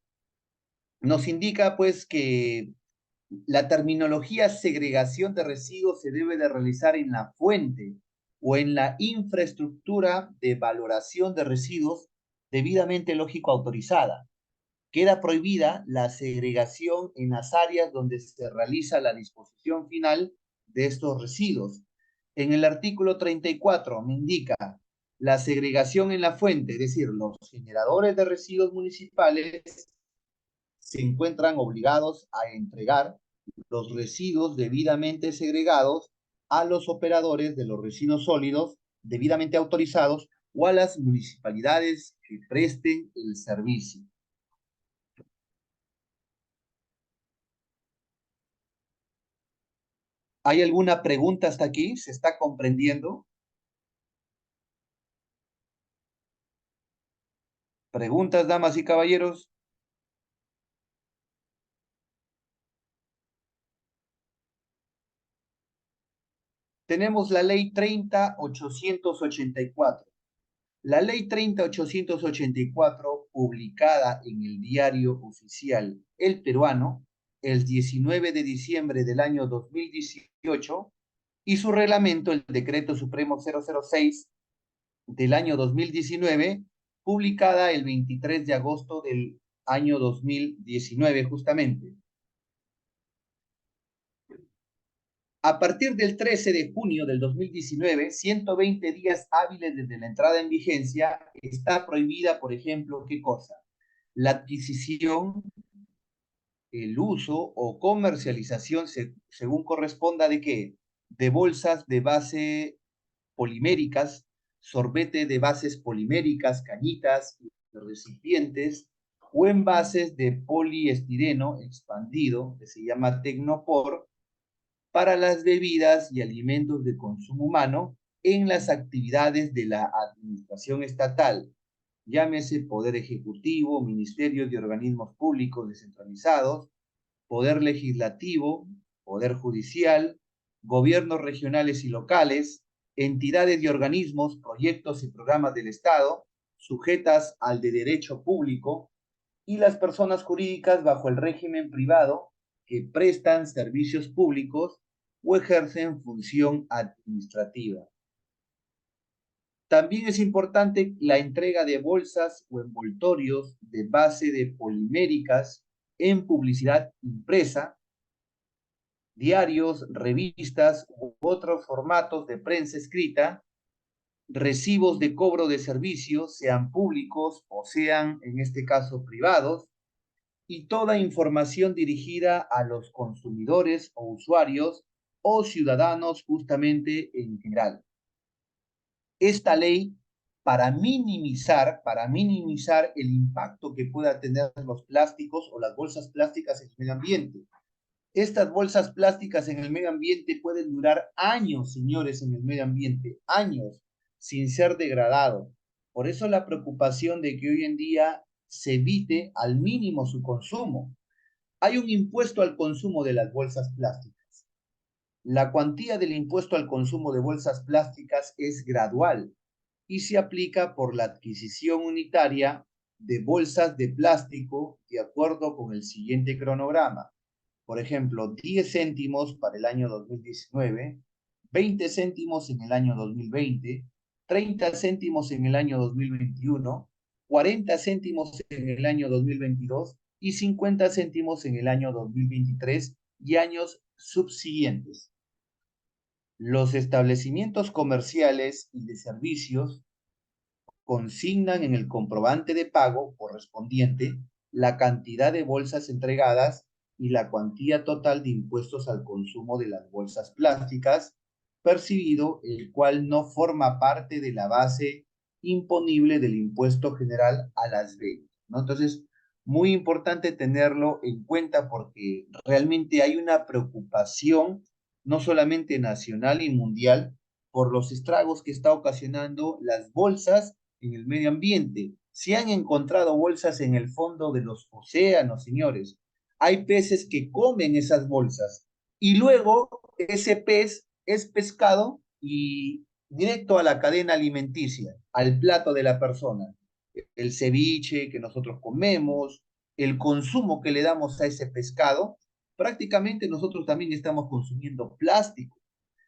nos indica pues que la terminología segregación de residuos se debe de realizar en la fuente o en la infraestructura de valoración de residuos debidamente lógico autorizada. Queda prohibida la segregación en las áreas donde se realiza la disposición final de estos residuos. En el artículo 34 me indica la segregación en la fuente, es decir, los generadores de residuos municipales se encuentran obligados a entregar los residuos debidamente segregados a los operadores de los residuos sólidos debidamente autorizados o a las municipalidades que presten el servicio. ¿Hay alguna pregunta hasta aquí? ¿Se está comprendiendo? ¿Preguntas, damas y caballeros? Tenemos la ley 30.884. La ley 30.884, publicada en el Diario Oficial El Peruano, el 19 de diciembre del año 2018, y su reglamento, el Decreto Supremo 006 del año 2019, publicada el 23 de agosto del año 2019, justamente. A partir del 13 de junio del 2019, 120 días hábiles desde la entrada en vigencia, está prohibida, por ejemplo, ¿qué cosa? La adquisición, el uso o comercialización, según corresponda, ¿de qué? De bolsas de base poliméricas, sorbete de bases poliméricas, cañitas, recipientes o envases de poliestireno expandido, que se llama Tecnopor, para las bebidas y alimentos de consumo humano en las actividades de la administración estatal, llámese Poder Ejecutivo, ministerios y organismos públicos descentralizados, Poder Legislativo, Poder Judicial, gobiernos regionales y locales, entidades y organismos, proyectos y programas del Estado, sujetas al de derecho público, y las personas jurídicas bajo el régimen privado que prestan servicios públicos o ejercen función administrativa. También es importante la entrega de bolsas o envoltorios de base de poliméricas en publicidad impresa, diarios, revistas u otros formatos de prensa escrita, recibos de cobro de servicios, sean públicos o sean, en este caso, privados, y toda información dirigida a los consumidores o usuarios o ciudadanos justamente en general. Esta ley, para minimizar el impacto que pueda tener los plásticos o las bolsas plásticas en el medio ambiente. Estas bolsas plásticas en el medio ambiente pueden durar años, señores, en el medio ambiente, años, sin ser degradado. Por eso la preocupación de que hoy en día se evite al mínimo su consumo. Hay un impuesto al consumo de las bolsas plásticas. La cuantía del impuesto al consumo de bolsas plásticas es gradual y se aplica por la adquisición unitaria de bolsas de plástico de acuerdo con el siguiente cronograma. Por ejemplo, 10 céntimos para el año 2019, 20 céntimos en el año 2020, 30 céntimos en el año 2021, 40 céntimos en el año 2022 y 50 céntimos en el año 2023 y años subsiguientes. Los establecimientos comerciales y de servicios consignan en el comprobante de pago correspondiente la cantidad de bolsas entregadas y la cuantía total de impuestos al consumo de las bolsas plásticas percibido, el cual no forma parte de la base imponible del impuesto general a las ventas, ¿no? Entonces, muy importante tenerlo en cuenta porque realmente hay una preocupación no solamente nacional y mundial por los estragos que está ocasionando las bolsas en el medio ambiente. Se han encontrado bolsas en el fondo de los océanos, señores. Hay peces que comen esas bolsas y luego ese pez es pescado y directo a la cadena alimenticia, al plato de la persona. El ceviche que nosotros comemos, el consumo que le damos a ese pescado, prácticamente nosotros también estamos consumiendo plástico.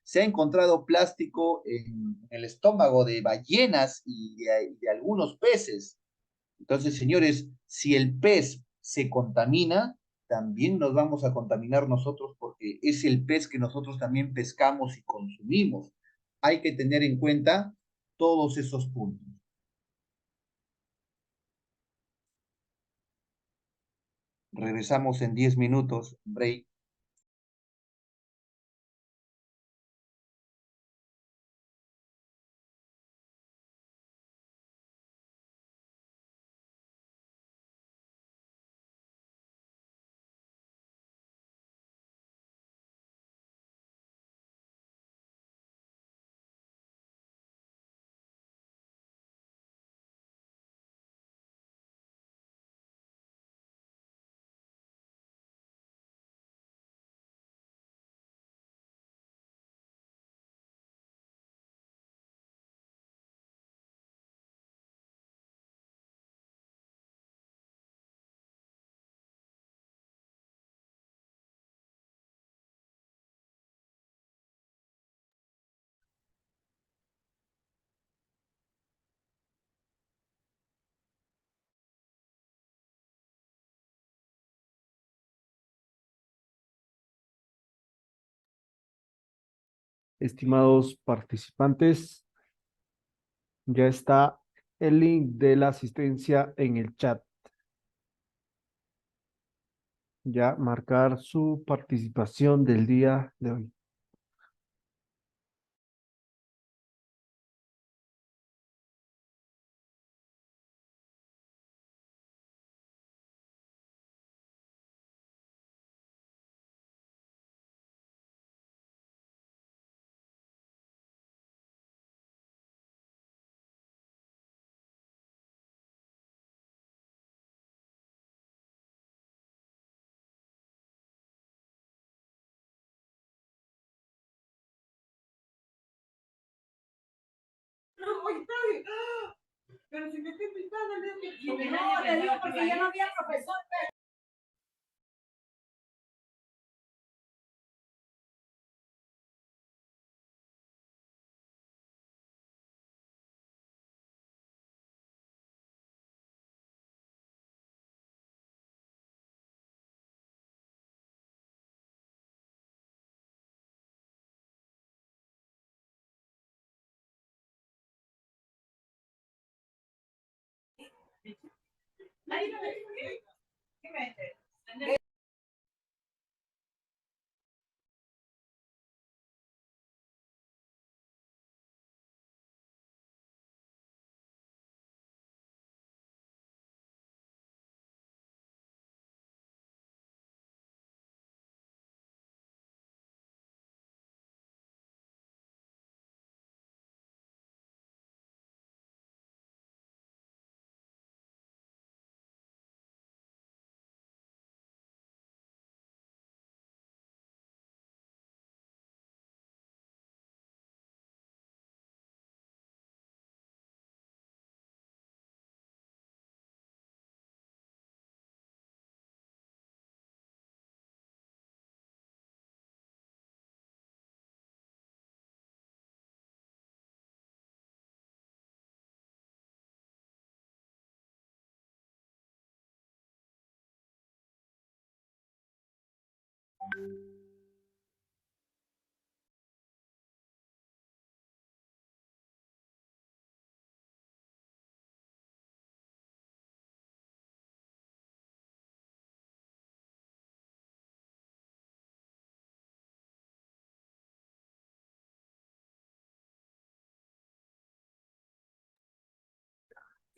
Se ha encontrado plástico en el estómago de ballenas y de algunos peces. Entonces, señores, si el pez se contamina, también nos vamos a contaminar nosotros porque es el pez que nosotros también pescamos y consumimos. Hay que tener en cuenta todos esos puntos. Regresamos en 10 minutos, break. estimados participantes, ya está el link de la asistencia en el chat. Ya marcar su participación del día de hoy. Pero si me estoy pintando, no, te digo porque ya no había profesor.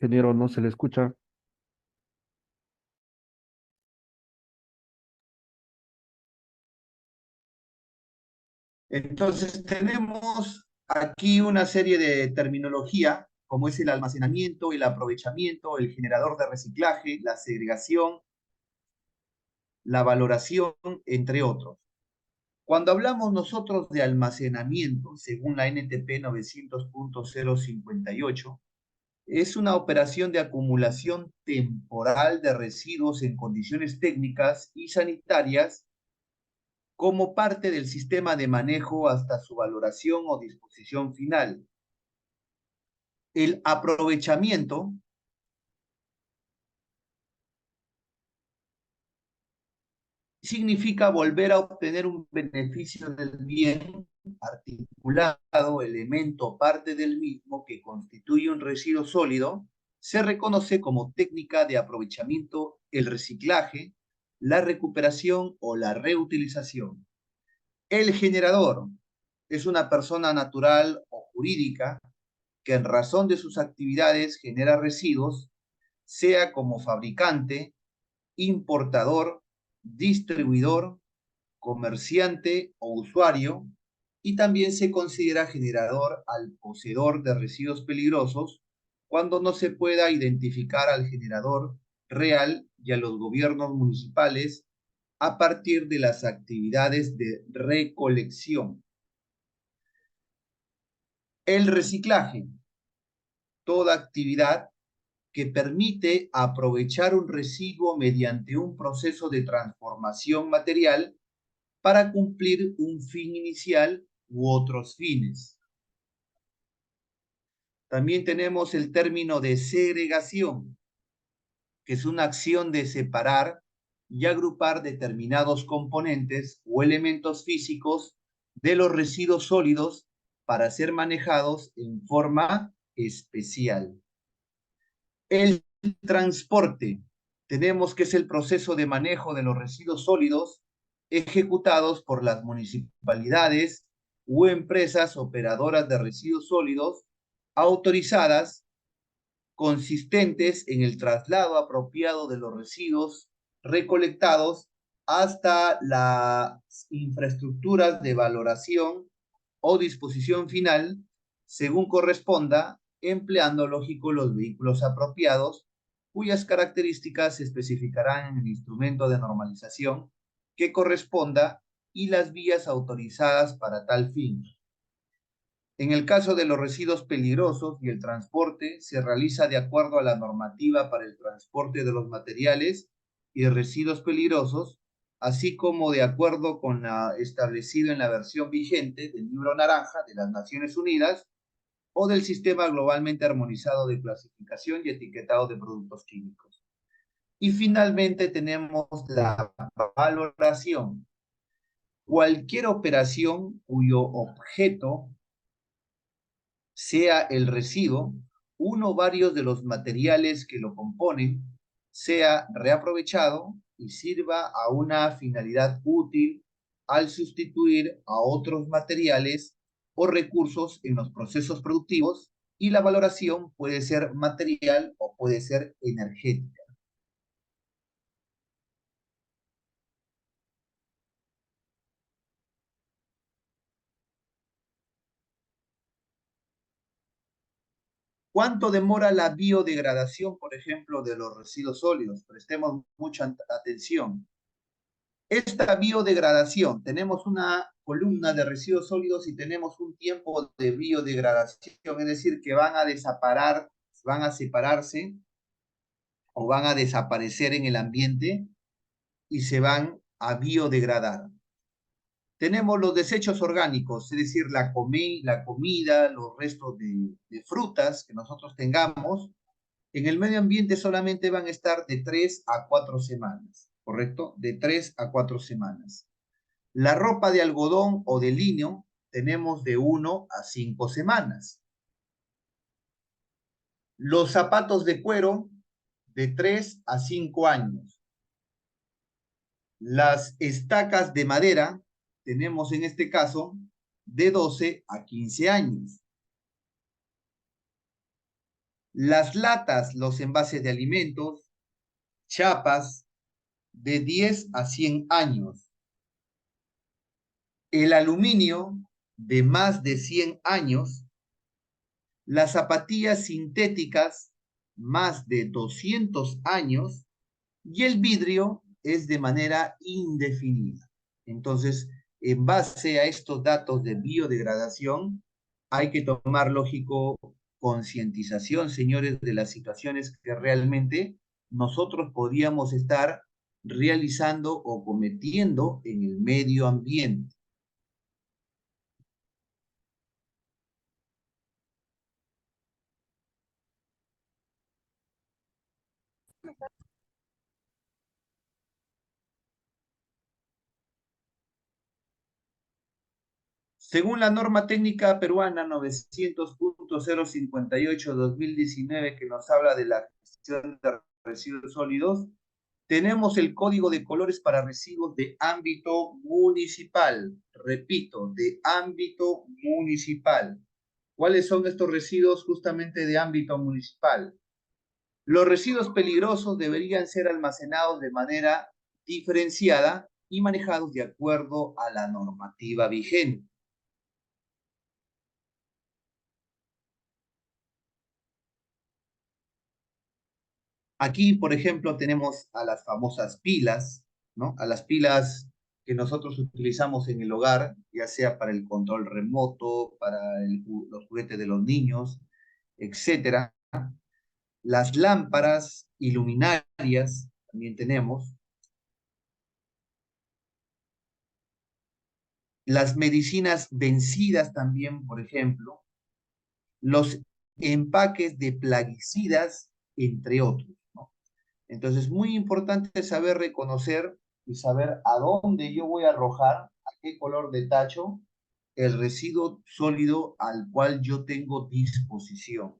Ingeniero, no se le escucha. Entonces, tenemos aquí una serie de terminología, como es el almacenamiento, el aprovechamiento, el generador de reciclaje, la segregación, la valoración, entre otros. Cuando hablamos nosotros de almacenamiento, según la NTP 900.058, es una operación de acumulación temporal de residuos en condiciones técnicas y sanitarias como parte del sistema de manejo hasta su valoración o disposición final. El aprovechamiento significa volver a obtener un beneficio del bien articulado, elemento o parte del mismo que constituye un residuo sólido, se reconoce como técnica de aprovechamiento el reciclaje, la recuperación o la reutilización. El generador es una persona natural o jurídica que en razón de sus actividades genera residuos, sea como fabricante, importador, distribuidor, comerciante o usuario, y también se considera generador al poseedor de residuos peligrosos cuando no se pueda identificar al generador real y a los gobiernos municipales a partir de las actividades de recolección. El reciclaje, toda actividad que permite aprovechar un residuo mediante un proceso de transformación material para cumplir un fin inicial u otros fines. También tenemos el término de segregación, que es una acción de separar y agrupar determinados componentes o elementos físicos de los residuos sólidos para ser manejados en forma especial. El transporte, tenemos que es el proceso de manejo de los residuos sólidos ejecutados por las municipalidades u empresas operadoras de residuos sólidos autorizadas, consistentes en el traslado apropiado de los residuos recolectados hasta las infraestructuras de valoración o disposición final, según corresponda, empleando, lógico, los vehículos apropiados, cuyas características se especificarán en el instrumento de normalización que corresponda y las vías autorizadas para tal fin. En el caso de los residuos peligrosos y el transporte, se realiza de acuerdo a la normativa para el transporte de los materiales y residuos peligrosos, así como de acuerdo con la establecido en la versión vigente del Libro Naranja de las Naciones Unidas o del Sistema Globalmente Armonizado de Clasificación y Etiquetado de Productos Químicos. Y finalmente tenemos la valoración. Cualquier operación cuyo objeto sea el residuo, uno o varios de los materiales que lo componen, sea reaprovechado y sirva a una finalidad útil al sustituir a otros materiales o recursos en los procesos productivos, y la valoración puede ser material o puede ser energética. ¿Cuánto demora la biodegradación, por ejemplo, de los residuos sólidos? Prestemos mucha atención. Esta biodegradación, tenemos una columna de residuos sólidos y tenemos un tiempo de biodegradación, es decir, que van a separarse o van a desaparecer en el ambiente y se van a biodegradar. Tenemos los desechos orgánicos, es decir, la comida, los restos de frutas que nosotros tengamos, en el medio ambiente solamente van a estar de 3 a 4 semanas, ¿correcto? De 3 a 4 semanas. La ropa de algodón o de lino tenemos de 1 a 5 semanas. Los zapatos de cuero de 3 a 5 años. Las estacas de madera tenemos en este caso de 12 a 15 años. Las latas, los envases de alimentos, chapas, de 10 a 100 años. El aluminio, de más de 100 años. Las zapatillas sintéticas, más de 200 años. Y el vidrio es de manera indefinida. Entonces, en base a estos datos de biodegradación, hay que tomar, lógico, concientización, señores, de las situaciones que realmente nosotros podíamos estar realizando o cometiendo en el medio ambiente. Según la norma técnica peruana 900.058-2019, que nos habla de la gestión de residuos sólidos, tenemos el código de colores para residuos de ámbito municipal. Repito, de ámbito municipal. ¿Cuáles son estos residuos justamente de ámbito municipal? Los residuos peligrosos deberían ser almacenados de manera diferenciada y manejados de acuerdo a la normativa vigente. Aquí, por ejemplo, tenemos a las famosas pilas, ¿no? A las pilas que nosotros utilizamos en el hogar, ya sea para el control remoto, para los juguetes de los niños, etcétera. Las lámparas iluminarias también tenemos. Las medicinas vencidas también, por ejemplo. Los empaques de plaguicidas, entre otros, ¿no? Entonces, muy importante saber reconocer y saber a dónde yo voy a arrojar, a qué color de tacho, el residuo sólido al cual yo tengo disposición.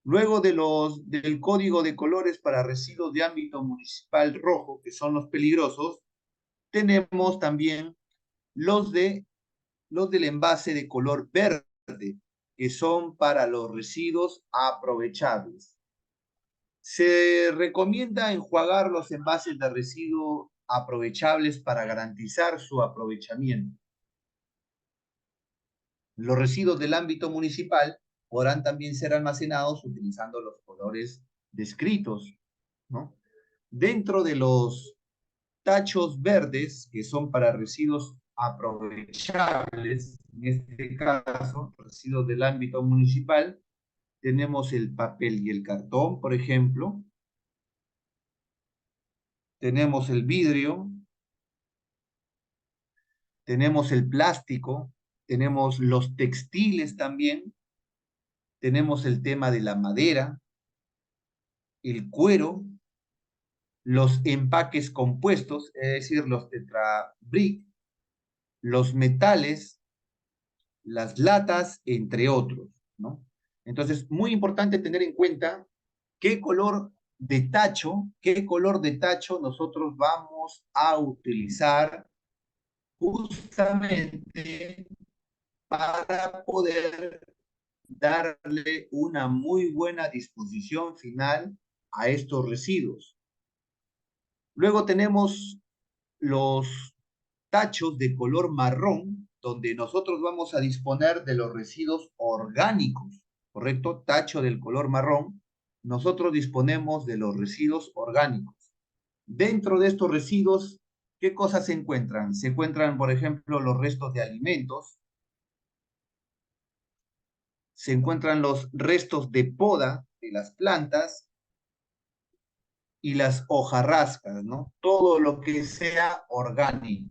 Luego del código de colores para residuos de ámbito municipal rojo, que son los peligrosos, tenemos también los del envase de color verde, que son para los residuos aprovechables. Se recomienda enjuagar los envases de residuos aprovechables para garantizar su aprovechamiento. Los residuos del ámbito municipal podrán también ser almacenados utilizando los colores descritos, ¿no? Dentro de los tachos verdes, que son para residuos aprovechables, en este caso, residuos del ámbito municipal, tenemos el papel y el cartón, por ejemplo, tenemos el vidrio, tenemos el plástico, tenemos los textiles también, tenemos el tema de la madera, el cuero, los empaques compuestos, es decir, los tetrabric, los metales, las latas, entre otros, ¿no? Entonces, muy importante tener en cuenta qué color qué color de tacho nosotros vamos a utilizar justamente para poder darle una muy buena disposición final a estos residuos. Luego tenemos los tachos de color marrón, donde nosotros vamos a disponer de los residuos orgánicos, ¿correcto? Tacho del color marrón, nosotros disponemos de los residuos orgánicos. Dentro de estos residuos, ¿qué cosas se encuentran? Se encuentran, por ejemplo, los restos de alimentos, se encuentran los restos de poda de las plantas y las hojarrascas, ¿no? Todo lo que sea orgánico.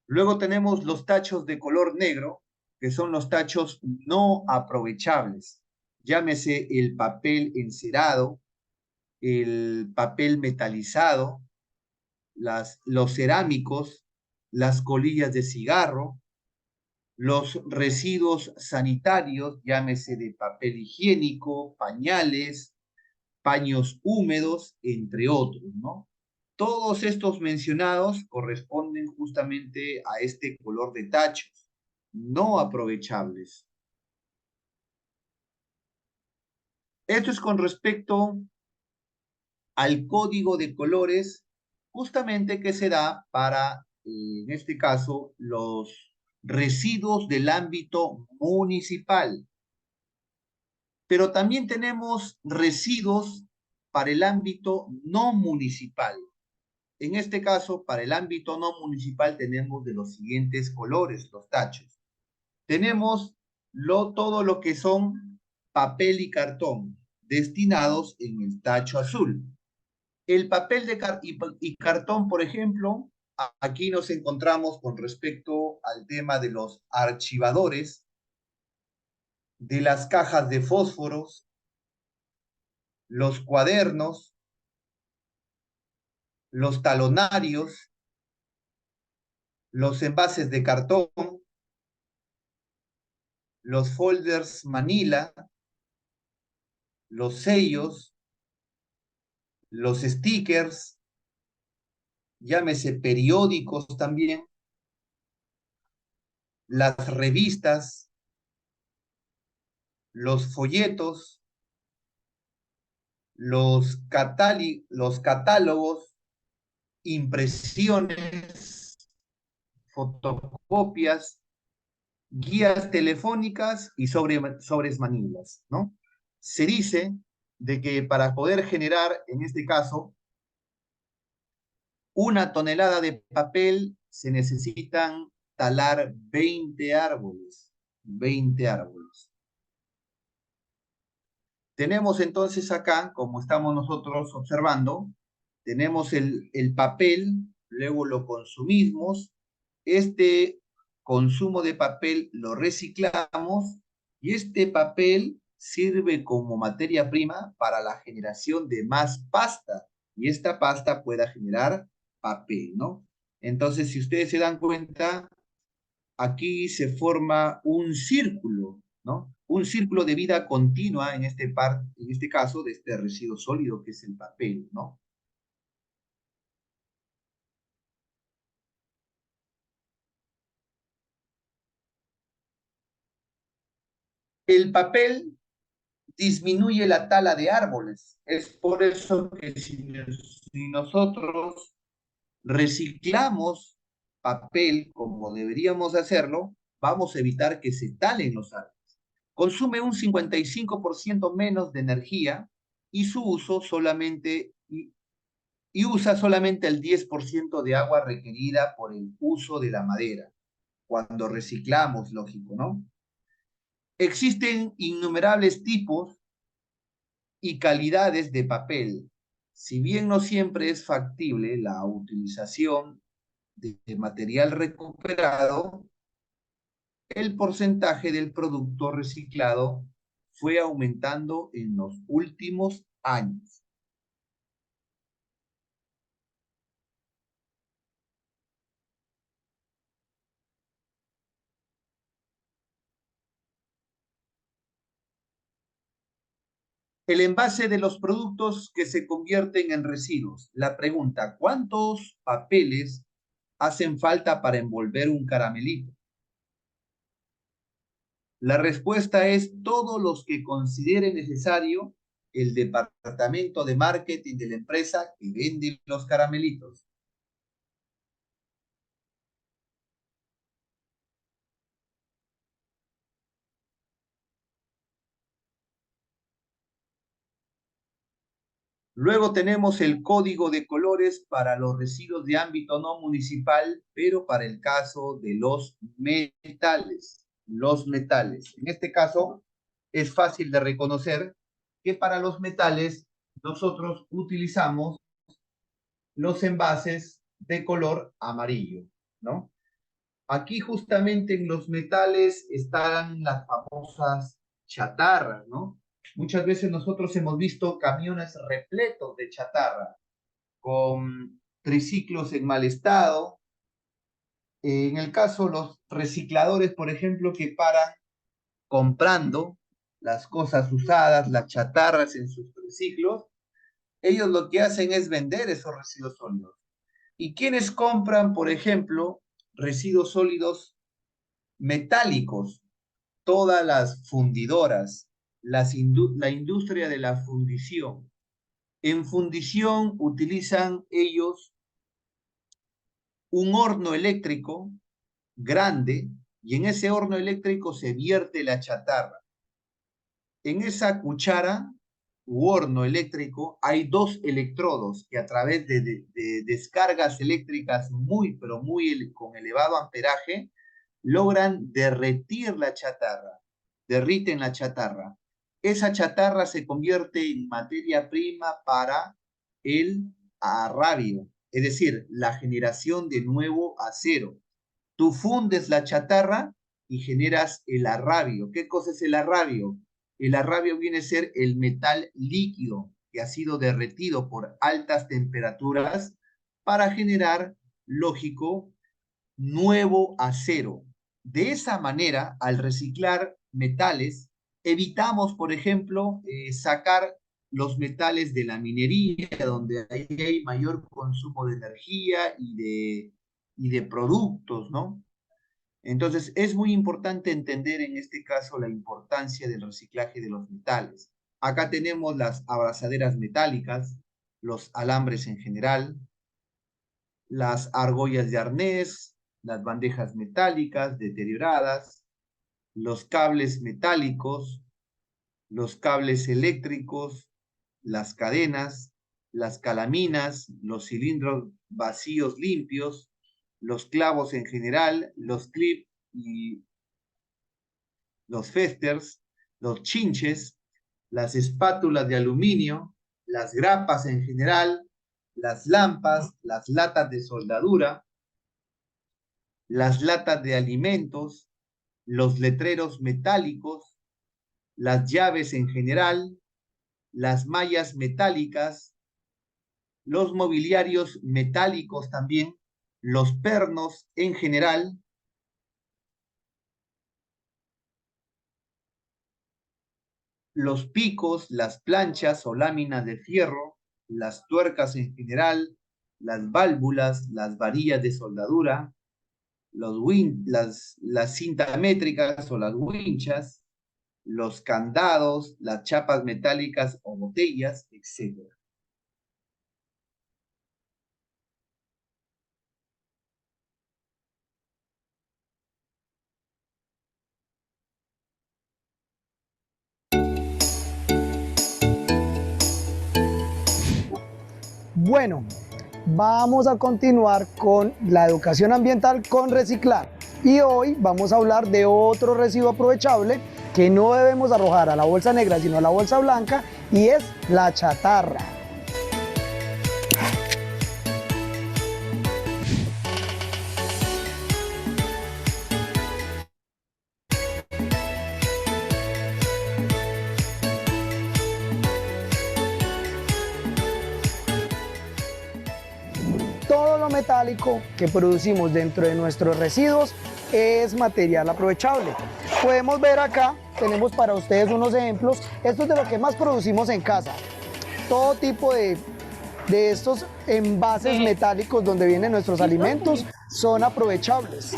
Luego tenemos los tachos de color negro, que son los tachos no aprovechables. Llámese el papel encerado, el papel metalizado, los cerámicos, las colillas de cigarro, los residuos sanitarios, llámese de papel higiénico, pañales, paños húmedos, entre otros, ¿no? Todos estos mencionados corresponden justamente a este color de tachos, no aprovechables. Esto es con respecto al código de colores, justamente que se da para, en este caso, los residuos del ámbito municipal. Pero también tenemos residuos para el ámbito no municipal. En este caso, para el ámbito no municipal tenemos de los siguientes colores, los tachos. Tenemos todo lo que son papel y cartón, destinados en el tacho azul. El papel y cartón, por ejemplo, aquí nos encontramos con respecto al tema de los archivadores, de las cajas de fósforos, los cuadernos, los talonarios, los envases de cartón, los folders Manila, los sellos, los stickers, llámese periódicos también, las revistas, los folletos, los catálogos, impresiones, fotocopias, guías telefónicas y sobres manilas, ¿no? Se dice de que para poder generar, en este caso, 1 tonelada de papel, se necesitan talar 20 árboles. 20 árboles. Tenemos entonces acá, como estamos nosotros observando, tenemos el papel, luego lo consumimos, este consumo de papel lo reciclamos y este papel sirve como materia prima para la generación de más pasta y esta pasta pueda generar papel, ¿no? Entonces, si ustedes se dan cuenta, aquí se forma un círculo, ¿no? Un círculo de vida continua en este caso de este residuo sólido que es el papel, ¿no? El papel disminuye la tala de árboles. Es por eso que si nosotros reciclamos papel como deberíamos hacerlo, vamos a evitar que se talen los árboles. Consume un 55% menos de energía y su uso y usa solamente el 10% de agua requerida por el uso de la madera. Cuando reciclamos, lógico, ¿no? Existen innumerables tipos y calidades de papel. Si bien no siempre es factible la utilización de material recuperado, el porcentaje del producto reciclado fue aumentando en los últimos años. El envase de los productos que se convierten en residuos. La pregunta, ¿cuántos papeles hacen falta para envolver un caramelito? La respuesta es todos los que considere necesario el departamento de marketing de la empresa que vende los caramelitos. Luego tenemos el código de colores para los residuos de ámbito no municipal, pero para el caso de los metales. Los metales. En este caso, es fácil de reconocer que para los metales nosotros utilizamos los envases de color amarillo, ¿no? Aquí justamente en los metales están las famosas chatarras, ¿no? Muchas veces nosotros hemos visto camiones repletos de chatarra, con triciclos en mal estado. En el caso, los recicladores, por ejemplo, que paran comprando las cosas usadas, las chatarras en sus triciclos, ellos lo que hacen es vender esos residuos sólidos. ¿Y quienes compran, por ejemplo, residuos sólidos metálicos? Todas las fundidoras, la industria de la fundición. En fundición utilizan ellos un horno eléctrico grande y en ese horno eléctrico se vierte la chatarra. En esa cuchara u horno eléctrico hay dos electrodos que a través de descargas eléctricas pero muy con elevado amperaje logran derretir la chatarra, derriten la chatarra. Esa chatarra se convierte en materia prima para el arrabio, es decir, la generación de nuevo acero. Tú fundes la chatarra y generas el arrabio. ¿Qué cosa es el arrabio? El arrabio viene a ser el metal líquido que ha sido derretido por altas temperaturas para generar, lógico, nuevo acero. De esa manera, al reciclar metales, evitamos, por ejemplo, sacar los metales de la minería, donde ahí hay mayor consumo de energía y de productos, ¿no? Entonces, es muy importante entender en este caso la importancia del reciclaje de los metales. Acá tenemos las abrazaderas metálicas, los alambres en general, las argollas de arnés, las bandejas metálicas deterioradas, los cables metálicos, los cables eléctricos, las cadenas, las calaminas, los cilindros vacíos limpios, los clavos en general, los clips y los festers, los chinches, las espátulas de aluminio, las grapas en general, las lampas, las latas de soldadura, las latas de alimentos, los letreros metálicos, las llaves en general, las mallas metálicas, los mobiliarios metálicos también, los pernos en general, los picos, las planchas o láminas de fierro, las tuercas en general, las válvulas, las varillas de soldadura, las cintas métricas o las winchas, los candados, las chapas metálicas o botellas, etc. Bueno, vamos a continuar con la educación ambiental con reciclar. Y hoy vamos a hablar de otro residuo aprovechable que no debemos arrojar a la bolsa negra, sino a la bolsa blanca, y es la chatarra. Todo lo metálico que producimos dentro de nuestros residuos es material aprovechable. Podemos ver acá, tenemos para ustedes unos ejemplos. Esto es de lo que más producimos en casa. Todo tipo de estos envases metálicos donde vienen nuestros alimentos son aprovechables.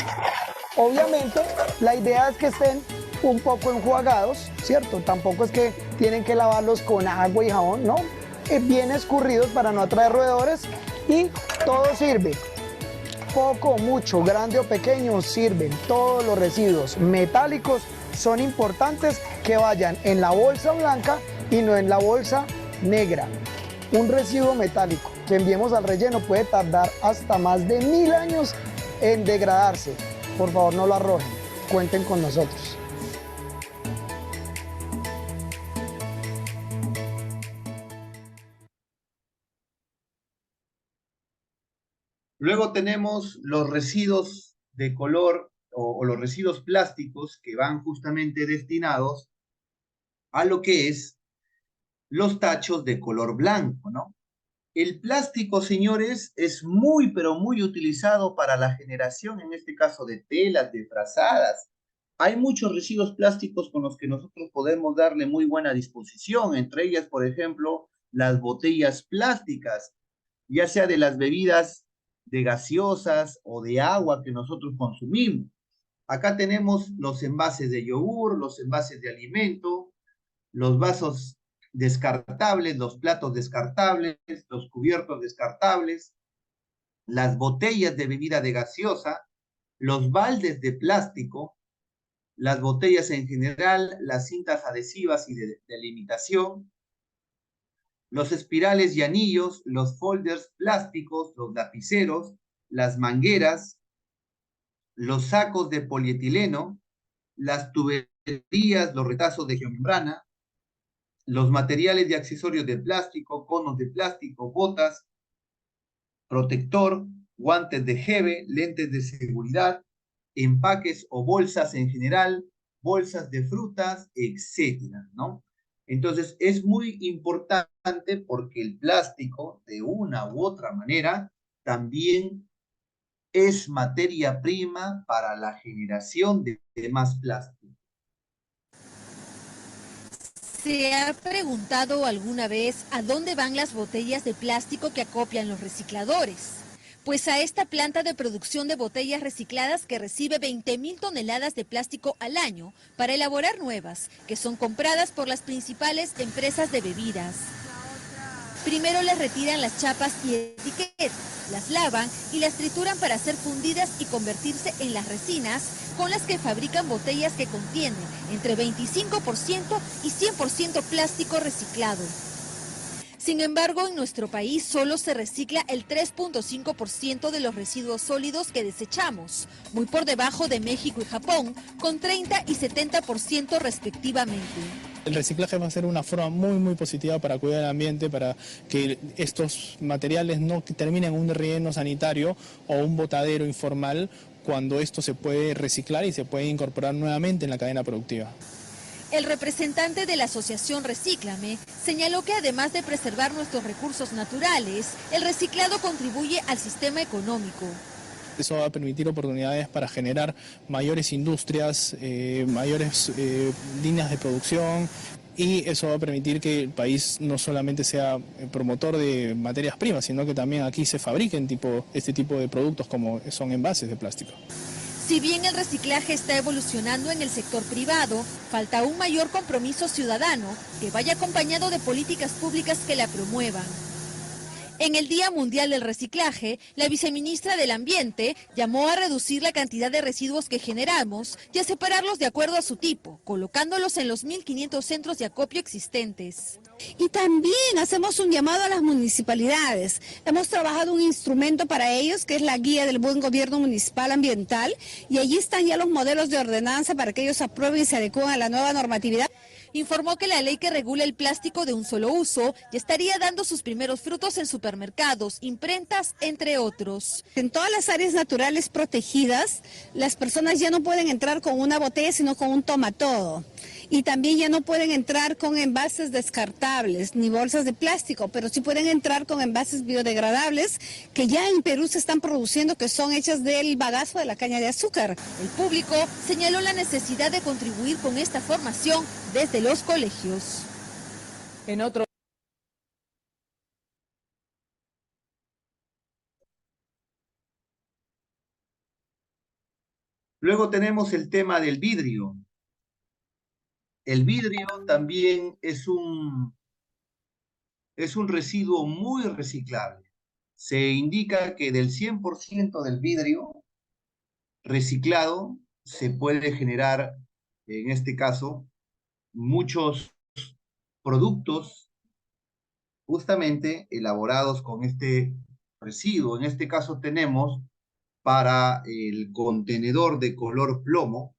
Obviamente, la idea es que estén un poco enjuagados, ¿cierto? Tampoco es que tienen que lavarlos con agua y jabón, ¿no? Bien escurridos para no atraer roedores, y todo sirve. Poco, mucho, grande o pequeño, sirven. Todos los residuos metálicos son importantes que vayan en la bolsa blanca y no en la bolsa negra. Un residuo metálico que enviemos al relleno puede tardar hasta más de 1000 años en degradarse. Por favor, no lo arrojen. Cuenten con nosotros. Luego tenemos los residuos de color o los residuos plásticos que van justamente destinados a lo que es los tachos de color blanco, ¿no? El plástico, señores, es muy, pero muy utilizado para la generación, en este caso, de telas, de frazadas. Hay muchos residuos plásticos con los que nosotros podemos darle muy buena disposición, entre ellas, por ejemplo, las botellas plásticas, ya sea de las bebidas de gaseosas o de agua que nosotros consumimos. Acá tenemos los envases de yogur, los envases de alimento, los vasos descartables, los platos descartables, los cubiertos descartables, las botellas de bebida de gaseosa, los baldes de plástico, las botellas en general, las cintas adhesivas y de delimitación, los espirales y anillos, los folders plásticos, los lapiceros, las mangueras, los sacos de polietileno, las tuberías, los retazos de geomembrana, los materiales y accesorios de plástico, conos de plástico, botas, protector, guantes de jeve, lentes de seguridad, empaques o bolsas en general, bolsas de frutas, etcétera, ¿no? Entonces, es muy importante porque el plástico, de una u otra manera, también es materia prima para la generación de más plástico. ¿Se ha preguntado alguna vez a dónde van las botellas de plástico que acopian los recicladores? Pues a esta planta de producción de botellas recicladas que recibe 20.000 toneladas de plástico al año para elaborar nuevas, que son compradas por las principales empresas de bebidas. Primero les retiran las chapas y etiquetas, las lavan y las trituran para ser fundidas y convertirse en las resinas con las que fabrican botellas que contienen entre 25% y 100% plástico reciclado. Sin embargo, en nuestro país solo se recicla el 3.5% de los residuos sólidos que desechamos, muy por debajo de México y Japón, con 30 y 70% respectivamente. El reciclaje va a ser una forma muy positiva para cuidar el ambiente, para que estos materiales no terminen en un relleno sanitario o un botadero informal, cuando esto se puede reciclar y se puede incorporar nuevamente en la cadena productiva. El representante de la asociación Recíclame señaló que además de preservar nuestros recursos naturales, el reciclado contribuye al sistema económico. Eso va a permitir oportunidades para generar mayores industrias, mayores líneas de producción, y eso va a permitir que el país no solamente sea promotor de materias primas, sino que también aquí se fabriquen este tipo de productos como son envases de plástico. Si bien el reciclaje está evolucionando en el sector privado, falta un mayor compromiso ciudadano que vaya acompañado de políticas públicas que la promuevan. En el Día Mundial del Reciclaje, la viceministra del Ambiente llamó a reducir la cantidad de residuos que generamos y a separarlos de acuerdo a su tipo, colocándolos en los 1.500 centros de acopio existentes. Y también hacemos un llamado a las municipalidades. Hemos trabajado un instrumento para ellos, que es la Guía del Buen Gobierno Municipal Ambiental, y allí están ya los modelos de ordenanza para que ellos aprueben y se adecúen a la nueva normatividad. Informó que la ley que regula el plástico de un solo uso ya estaría dando sus primeros frutos en supermercados, imprentas, entre otros. En todas las áreas naturales protegidas, las personas ya no pueden entrar con una botella, sino con un toma todo. Y también ya no pueden entrar con envases descartables ni bolsas de plástico, pero sí pueden entrar con envases biodegradables que ya en Perú se están produciendo, que son hechas del bagazo de la caña de azúcar. El público señaló la necesidad de contribuir con esta formación desde los colegios. En otro Luego tenemos el tema del vidrio. El vidrio también es un residuo muy reciclable. Se indica que del 100% del vidrio reciclado se puede generar, en este caso, muchos productos justamente elaborados con este residuo. En este caso tenemos para el contenedor de color plomo,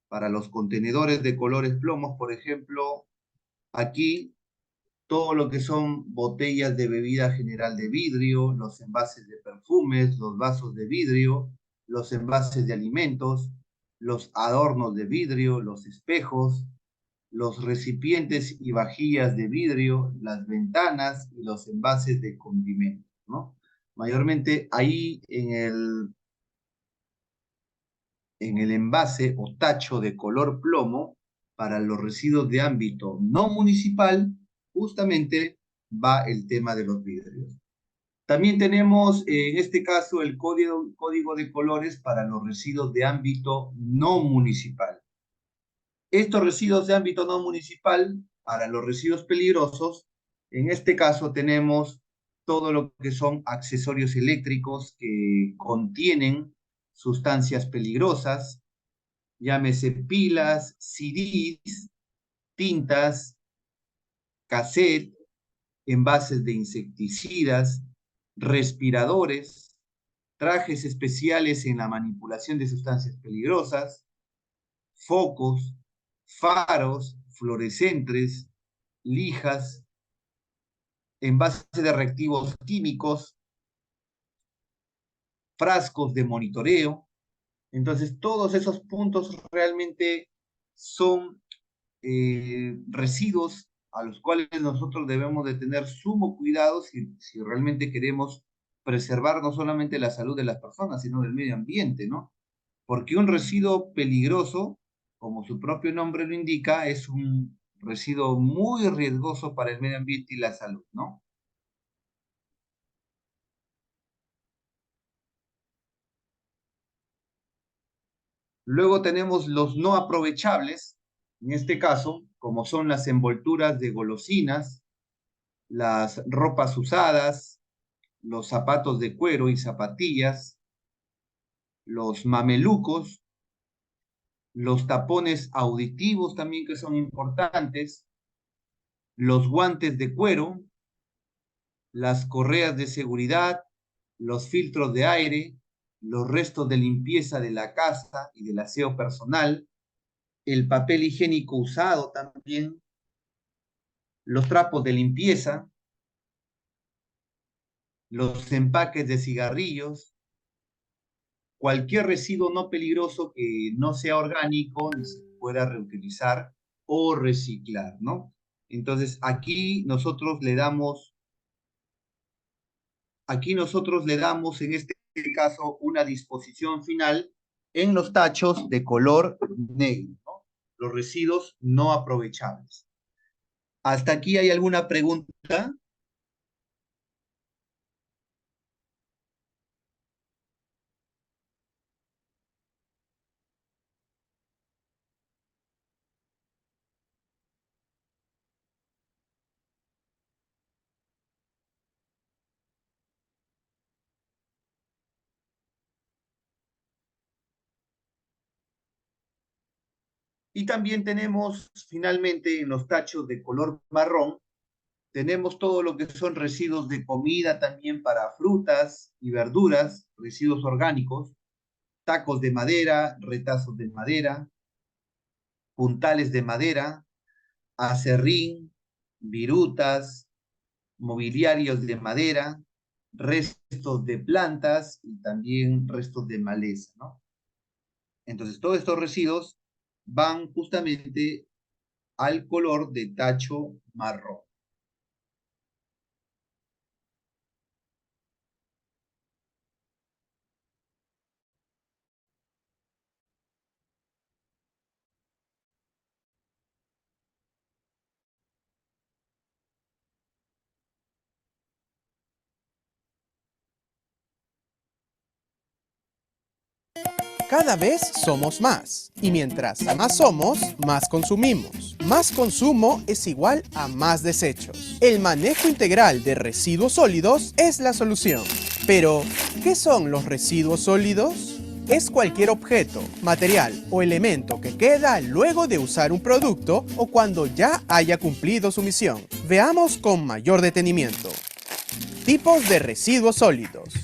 para los contenedores de colores plomos, por ejemplo, aquí todo lo que son botellas de bebida general de vidrio, los envases de perfumes, los vasos de vidrio, los envases de alimentos, los adornos de vidrio, los espejos, los recipientes y vajillas de vidrio, las ventanas y los envases de condimentos, ¿no? Mayormente ahí en el envase o tacho de color plomo, para los residuos de ámbito no municipal, justamente va el tema de los vidrios. También tenemos en este caso el código de colores para los residuos de ámbito no municipal. Estos residuos de ámbito no municipal, para los residuos peligrosos, en este caso tenemos todo lo que son accesorios eléctricos que contienen sustancias peligrosas, llámese pilas, CDs, tintas, cassette, envases de insecticidas, respiradores, trajes especiales en la manipulación de sustancias peligrosas, focos, faros, fluorescentes, lijas, envases de reactivos químicos, frascos de monitoreo. Entonces, todos esos puntos realmente son residuos a los cuales nosotros debemos de tener sumo cuidado si realmente queremos preservar no solamente la salud de las personas, sino del medio ambiente, ¿no? Porque un residuo peligroso, como su propio nombre lo indica, es un residuo muy riesgoso para el medio ambiente y la salud, ¿no? Luego tenemos los no aprovechables, en este caso, como son las envolturas de golosinas, las ropas usadas, los zapatos de cuero y zapatillas, los mamelucos, los tapones auditivos también que son importantes, los guantes de cuero, las correas de seguridad, los filtros de aire, los restos de limpieza de la casa y del aseo personal, el papel higiénico usado también, los trapos de limpieza, los empaques de cigarrillos, cualquier residuo no peligroso que no sea orgánico ni se pueda reutilizar o reciclar, ¿no? Entonces, aquí nosotros le damos en este caso una disposición final en los tachos de color negro, ¿no? Los residuos no aprovechables. ¿Hasta aquí hay alguna pregunta? Y también tenemos finalmente en los tachos de color marrón, tenemos todo lo que son residuos de comida también para frutas y verduras, residuos orgánicos, tacos de madera, retazos de madera, puntales de madera, acerrín, virutas, mobiliarios de madera, restos de plantas y también restos de maleza, ¿no? Entonces, todos estos residuos van justamente al color de tacho marrón. Cada vez somos más, y mientras más somos, más consumimos. Más consumo es igual a más desechos. El manejo integral de residuos sólidos es la solución. Pero, ¿qué son los residuos sólidos? Es cualquier objeto, material o elemento que queda luego de usar un producto o cuando ya haya cumplido su misión. Veamos con mayor detenimiento. Tipos de residuos sólidos.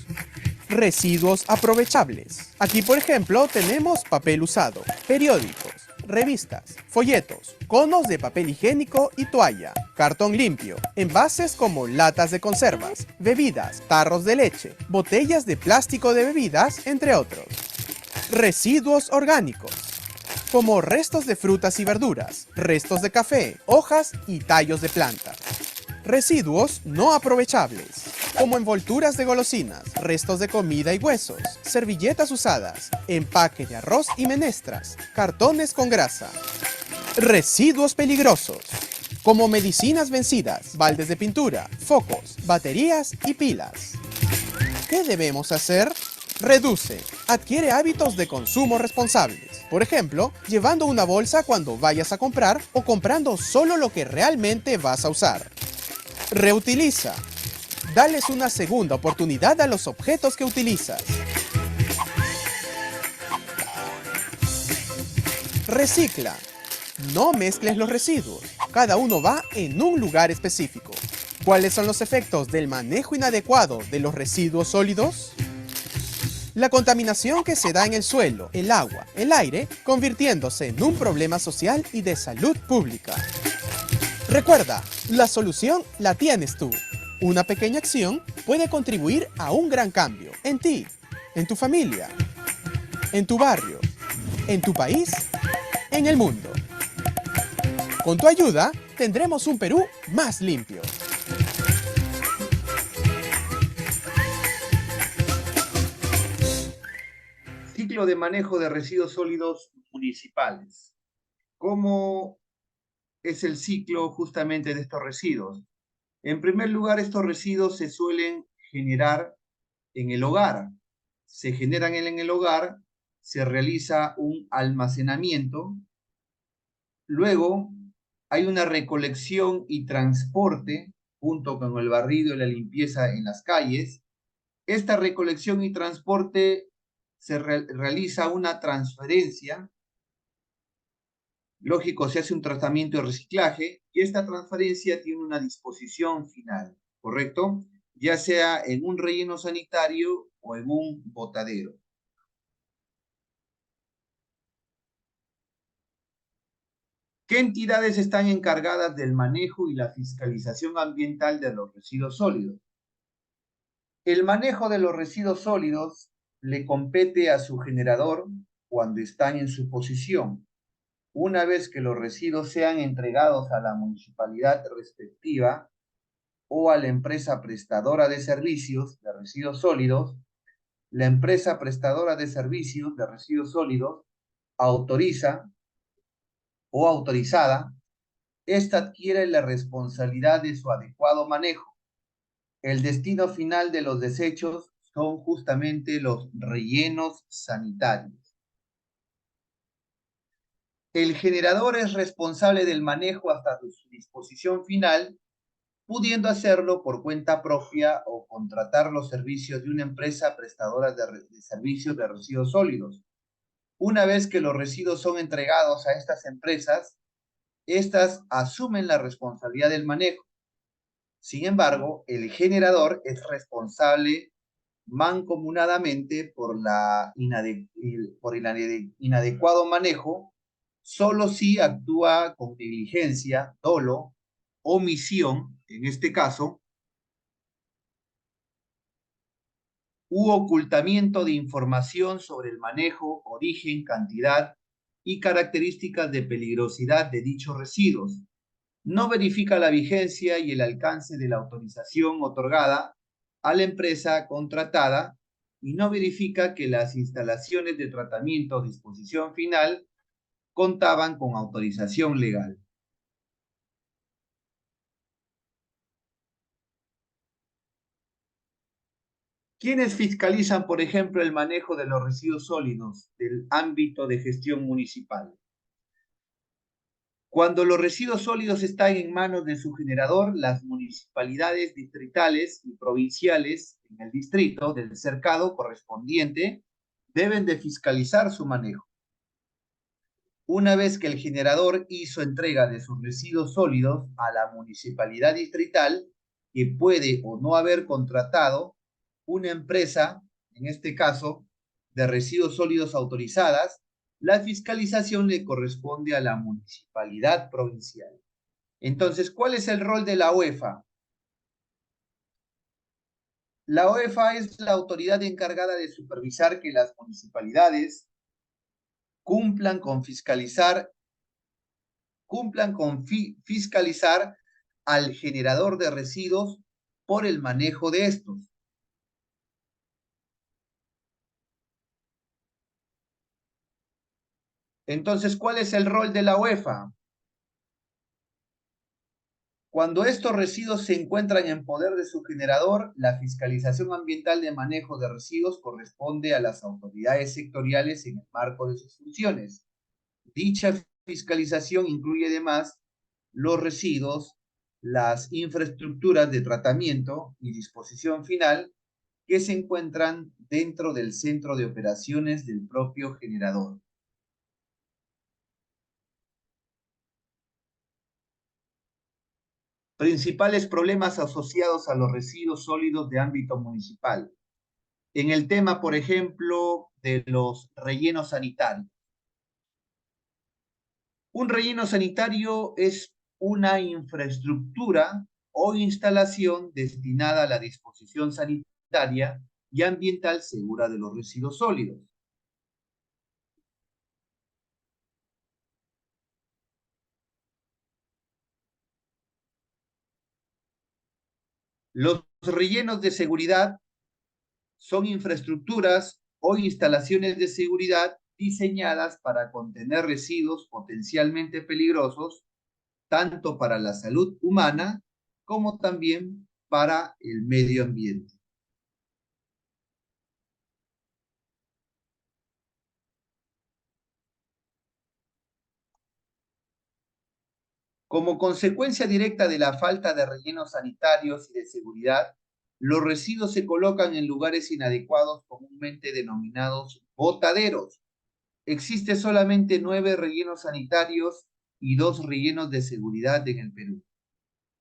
Residuos aprovechables. Aquí, por ejemplo, tenemos papel usado, periódicos, revistas, folletos, conos de papel higiénico y toalla, cartón limpio, envases como latas de conservas, bebidas, tarros de leche, botellas de plástico de bebidas, entre otros. Residuos orgánicos, como restos de frutas y verduras, restos de café, hojas y tallos de plantas. Residuos no aprovechables, como envolturas de golosinas, restos de comida y huesos, servilletas usadas, empaque de arroz y menestras, cartones con grasa. Residuos peligrosos, como medicinas vencidas, baldes de pintura, focos, baterías y pilas. ¿Qué debemos hacer? Reduce. Adquiere hábitos de consumo responsables. Por ejemplo, llevando una bolsa cuando vayas a comprar o comprando solo lo que realmente vas a usar. Reutiliza. Dales una segunda oportunidad a los objetos que utilizas. Recicla. No mezcles los residuos. Cada uno va en un lugar específico. ¿Cuáles son los efectos del manejo inadecuado de los residuos sólidos? La contaminación que se da en el suelo, el agua, el aire, convirtiéndose en un problema social y de salud pública. Recuerda, la solución la tienes tú. Una pequeña acción puede contribuir a un gran cambio en ti, en tu familia, en tu barrio, en tu país, en el mundo. Con tu ayuda, tendremos un Perú más limpio. Ciclo de manejo de residuos sólidos municipales. ¿Cómo es el ciclo justamente de estos residuos? En primer lugar, estos residuos se suelen generar en el hogar. Se generan en el hogar, se realiza un almacenamiento, luego hay una recolección y transporte junto con el barrido y la limpieza en las calles. Esta recolección y transporte se realiza una transferencia. Lógico, se hace un tratamiento de reciclaje y esta transferencia tiene una disposición final, ¿correcto? Ya sea en un relleno sanitario o en un botadero. ¿Qué entidades están encargadas del manejo y la fiscalización ambiental de los residuos sólidos? El manejo de los residuos sólidos le compete a su generador cuando están en su posición. Una vez que los residuos sean entregados a la municipalidad respectiva o a la empresa prestadora de servicios de residuos sólidos, la empresa prestadora de servicios de residuos sólidos autoriza o autorizada, esta adquiere la responsabilidad de su adecuado manejo. El destino final de los desechos son justamente los rellenos sanitarios. El generador es responsable del manejo hasta su disposición final, pudiendo hacerlo por cuenta propia o contratar los servicios de una empresa prestadora de servicios de residuos sólidos. Una vez que los residuos son entregados a estas empresas, estas asumen la responsabilidad del manejo. Sin embargo, el generador es responsable mancomunadamente por el inadecuado manejo, solo si actúa con negligencia, dolo, omisión, en este caso, u ocultamiento de información sobre el manejo, origen, cantidad y características de peligrosidad de dichos residuos. No verifica la vigencia y el alcance de la autorización otorgada a la empresa contratada y no verifica que las instalaciones de tratamiento o disposición final contaban con autorización legal. ¿Quiénes fiscalizan, por ejemplo, el manejo de los residuos sólidos del ámbito de gestión municipal? Cuando los residuos sólidos están en manos de su generador, las municipalidades distritales y provinciales en el distrito del cercado correspondiente deben de fiscalizar su manejo. Una vez que el generador hizo entrega de sus residuos sólidos a la municipalidad distrital, que puede o no haber contratado una empresa, en este caso, de residuos sólidos autorizadas, la fiscalización le corresponde a la municipalidad provincial. Entonces, ¿cuál es el rol de la UEFA? La UEFA es la autoridad encargada de supervisar que las municipalidades cumplan con fiscalizar al generador de residuos por el manejo de estos. Entonces, ¿cuál es el rol de la UEFA? Cuando estos residuos se encuentran en poder de su generador, la fiscalización ambiental de manejo de residuos corresponde a las autoridades sectoriales en el marco de sus funciones. Dicha fiscalización incluye además los residuos, las infraestructuras de tratamiento y disposición final que se encuentran dentro del centro de operaciones del propio generador. Principales problemas asociados a los residuos sólidos de ámbito municipal. En el tema, por ejemplo, de los rellenos sanitarios. Un relleno sanitario es una infraestructura o instalación destinada a la disposición sanitaria y ambiental segura de los residuos sólidos. Los rellenos de seguridad son infraestructuras o instalaciones de seguridad diseñadas para contener residuos potencialmente peligrosos, tanto para la salud humana como también para el medio ambiente. Como consecuencia directa de la falta de rellenos sanitarios y de seguridad, los residuos se colocan en lugares inadecuados comúnmente denominados botaderos. Existe solamente 9 rellenos sanitarios y 2 rellenos de seguridad en el Perú.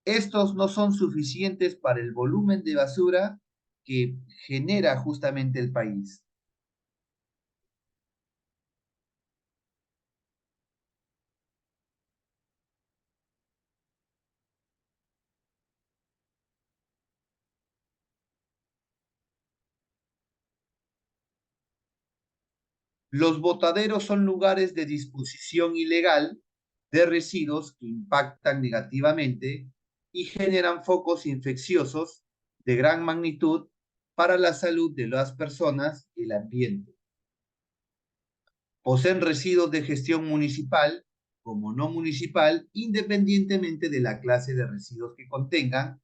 Estos no son suficientes para el volumen de basura que genera justamente el país. Los botaderos son lugares de disposición ilegal de residuos que impactan negativamente y generan focos infecciosos de gran magnitud para la salud de las personas y el ambiente. Poseen residuos de gestión municipal como no municipal, independientemente de la clase de residuos que contengan,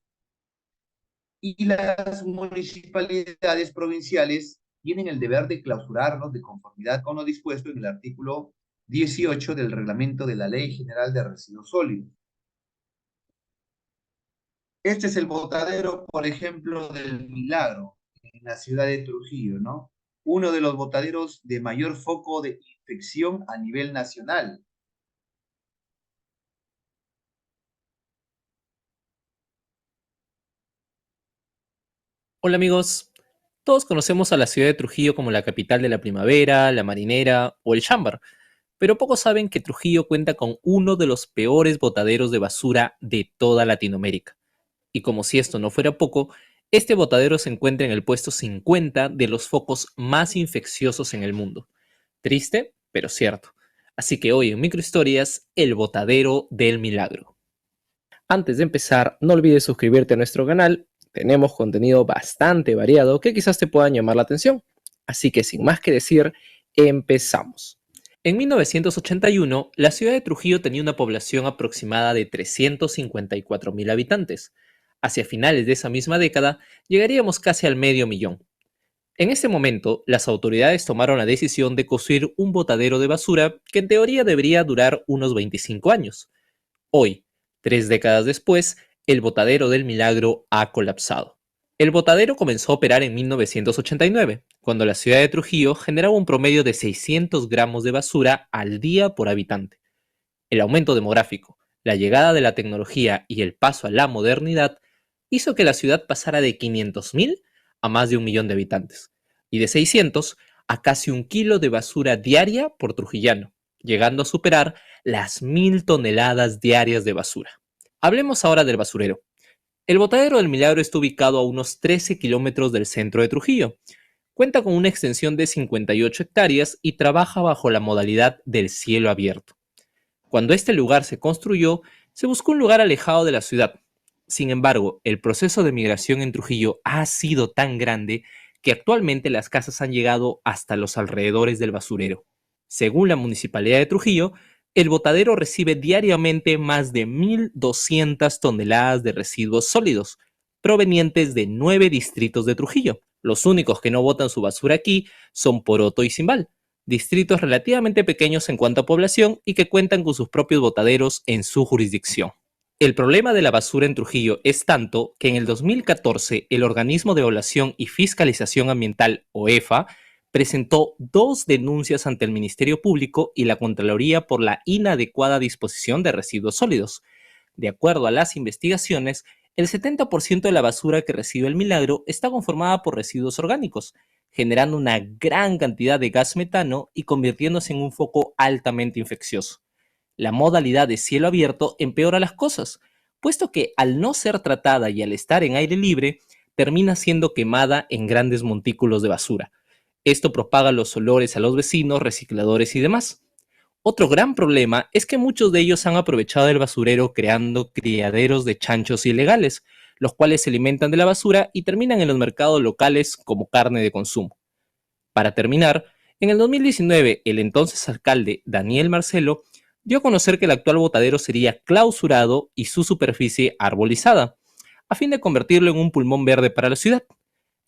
y las municipalidades provinciales tienen el deber de clausurarlos de conformidad con lo dispuesto en el artículo 18 del reglamento de la Ley General de Residuos Sólidos. Este es el botadero, por ejemplo, del Milagro, en la ciudad de Trujillo, ¿no? Uno de los botaderos de mayor foco de infección a nivel nacional. Hola amigos, todos conocemos a la ciudad de Trujillo como la capital de la primavera, la marinera o el chámbar, pero pocos saben que Trujillo cuenta con uno de los peores botaderos de basura de toda Latinoamérica. Y como si esto no fuera poco, este botadero se encuentra en el puesto 50 de los focos más infecciosos en el mundo. Triste, pero cierto. Así que hoy en Microhistorias, el botadero del Milagro. Antes de empezar, no olvides suscribirte a nuestro canal. Tenemos contenido bastante variado que quizás te puedan llamar la atención. Así que sin más que decir, empezamos. En 1981, la ciudad de Trujillo tenía una población aproximada de 354.000 habitantes. Hacia finales de esa misma década, llegaríamos casi al medio millón. En ese momento, las autoridades tomaron la decisión de construir un botadero de basura que en teoría debería durar unos 25 años. Hoy, 3 décadas después, el botadero del Milagro ha colapsado. El botadero comenzó a operar en 1989, cuando la ciudad de Trujillo generaba un promedio de 600 gramos de basura al día por habitante. El aumento demográfico, la llegada de la tecnología y el paso a la modernidad hizo que la ciudad pasara de 500.000 a más de 1 millón de habitantes, y de 600 a casi 1 kilo de basura diaria por trujillano, llegando a superar las 1.000 toneladas diarias de basura. Hablemos ahora del basurero. El botadero del Milagro está ubicado a unos 13 kilómetros del centro de Trujillo. Cuenta con una extensión de 58 hectáreas y trabaja bajo la modalidad del cielo abierto. Cuando este lugar se construyó, se buscó un lugar alejado de la ciudad. Sin embargo, el proceso de migración en Trujillo ha sido tan grande que actualmente las casas han llegado hasta los alrededores del basurero. Según la Municipalidad de Trujillo, el botadero recibe diariamente más de 1.200 toneladas de residuos sólidos, provenientes de 9 distritos de Trujillo. Los únicos que no botan su basura aquí son Poroto y Cimbal, distritos relativamente pequeños en cuanto a población y que cuentan con sus propios botaderos en su jurisdicción. El problema de la basura en Trujillo es tanto que en el 2014 el Organismo de Evaluación y Fiscalización Ambiental, OEFA, presentó 2 denuncias ante el Ministerio Público y la Contraloría por la inadecuada disposición de residuos sólidos. De acuerdo a las investigaciones, el 70% de la basura que recibe el Milagro está conformada por residuos orgánicos, generando una gran cantidad de gas metano y convirtiéndose en un foco altamente infeccioso. La modalidad de cielo abierto empeora las cosas, puesto que al no ser tratada y al estar en aire libre, termina siendo quemada en grandes montículos de basura. Esto propaga los olores a los vecinos, recicladores y demás. Otro gran problema es que muchos de ellos han aprovechado el basurero creando criaderos de chanchos ilegales, los cuales se alimentan de la basura y terminan en los mercados locales como carne de consumo. Para terminar, en el 2019, el entonces alcalde Daniel Marcelo dio a conocer que el actual botadero sería clausurado y su superficie arbolizada, a fin de convertirlo en un pulmón verde para la ciudad.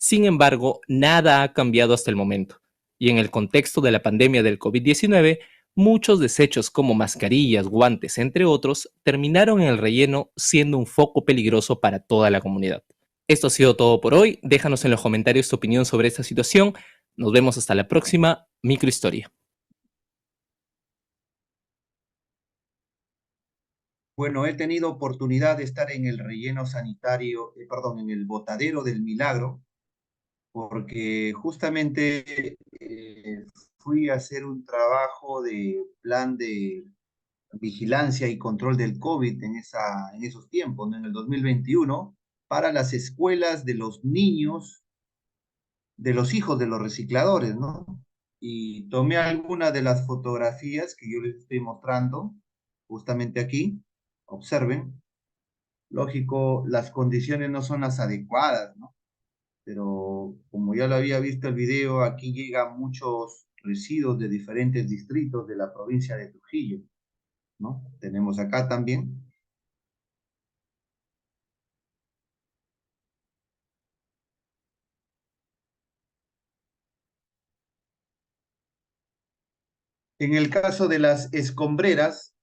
Sin embargo, nada ha cambiado hasta el momento, y en el contexto de la pandemia del COVID-19, muchos desechos como mascarillas, guantes, entre otros, terminaron en el relleno siendo un foco peligroso para toda la comunidad. Esto ha sido todo por hoy. Déjanos en los comentarios tu opinión sobre esta situación. Nos vemos hasta la próxima Microhistoria. Bueno, he tenido oportunidad de estar en el relleno sanitario, en el botadero del Milagro, porque justamente fui a hacer un trabajo de plan de vigilancia y control del COVID en esos tiempos, ¿no? En el 2021, para las escuelas de los niños, de los hijos de los recicladores, ¿no? y tomé algunas de las fotografías que yo les estoy mostrando justamente aquí. Observen. Lógico, las condiciones no son las adecuadas, ¿no? Pero como ya lo había visto el video, aquí llegan muchos residuos de diferentes distritos de la provincia de Trujillo, ¿no? Tenemos acá también. En el caso de las escombreras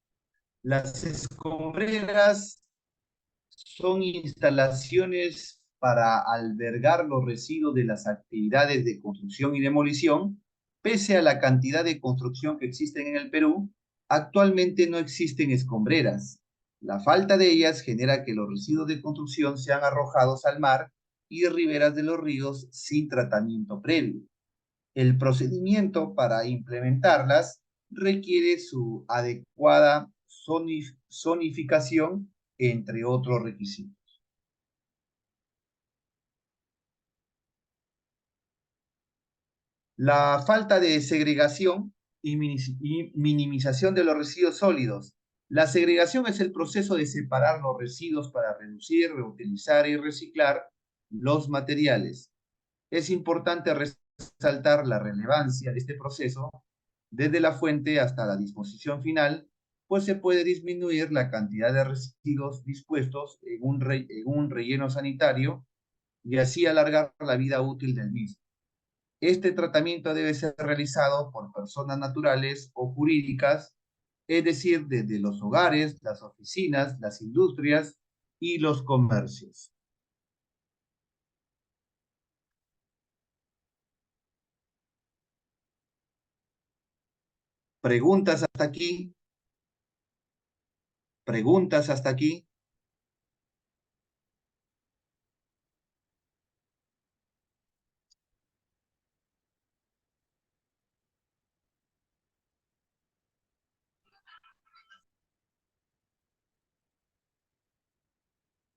son instalaciones para albergar los residuos de las actividades de construcción y demolición. Pese a la cantidad de construcción que existen en el Perú, actualmente no existen escombreras. La falta de ellas genera que los residuos de construcción sean arrojados al mar y riberas de los ríos sin tratamiento previo. El procedimiento para implementarlas requiere su adecuada zonificación, entre otros requisitos. La falta de segregación y minimización de los residuos sólidos. La segregación es el proceso de separar los residuos para reducir, reutilizar y reciclar los materiales. Es importante resaltar la relevancia de este proceso desde la fuente hasta la disposición final, pues se puede disminuir la cantidad de residuos dispuestos en un relleno sanitario y así alargar la vida útil del mismo. Este tratamiento debe ser realizado por personas naturales o jurídicas, es decir, desde los hogares, las oficinas, las industrias y los comercios. ¿Preguntas hasta aquí? ¿Preguntas hasta aquí?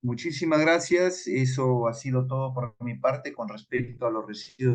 Muchísimas gracias. Eso ha sido todo por mi parte con respecto a los residuos.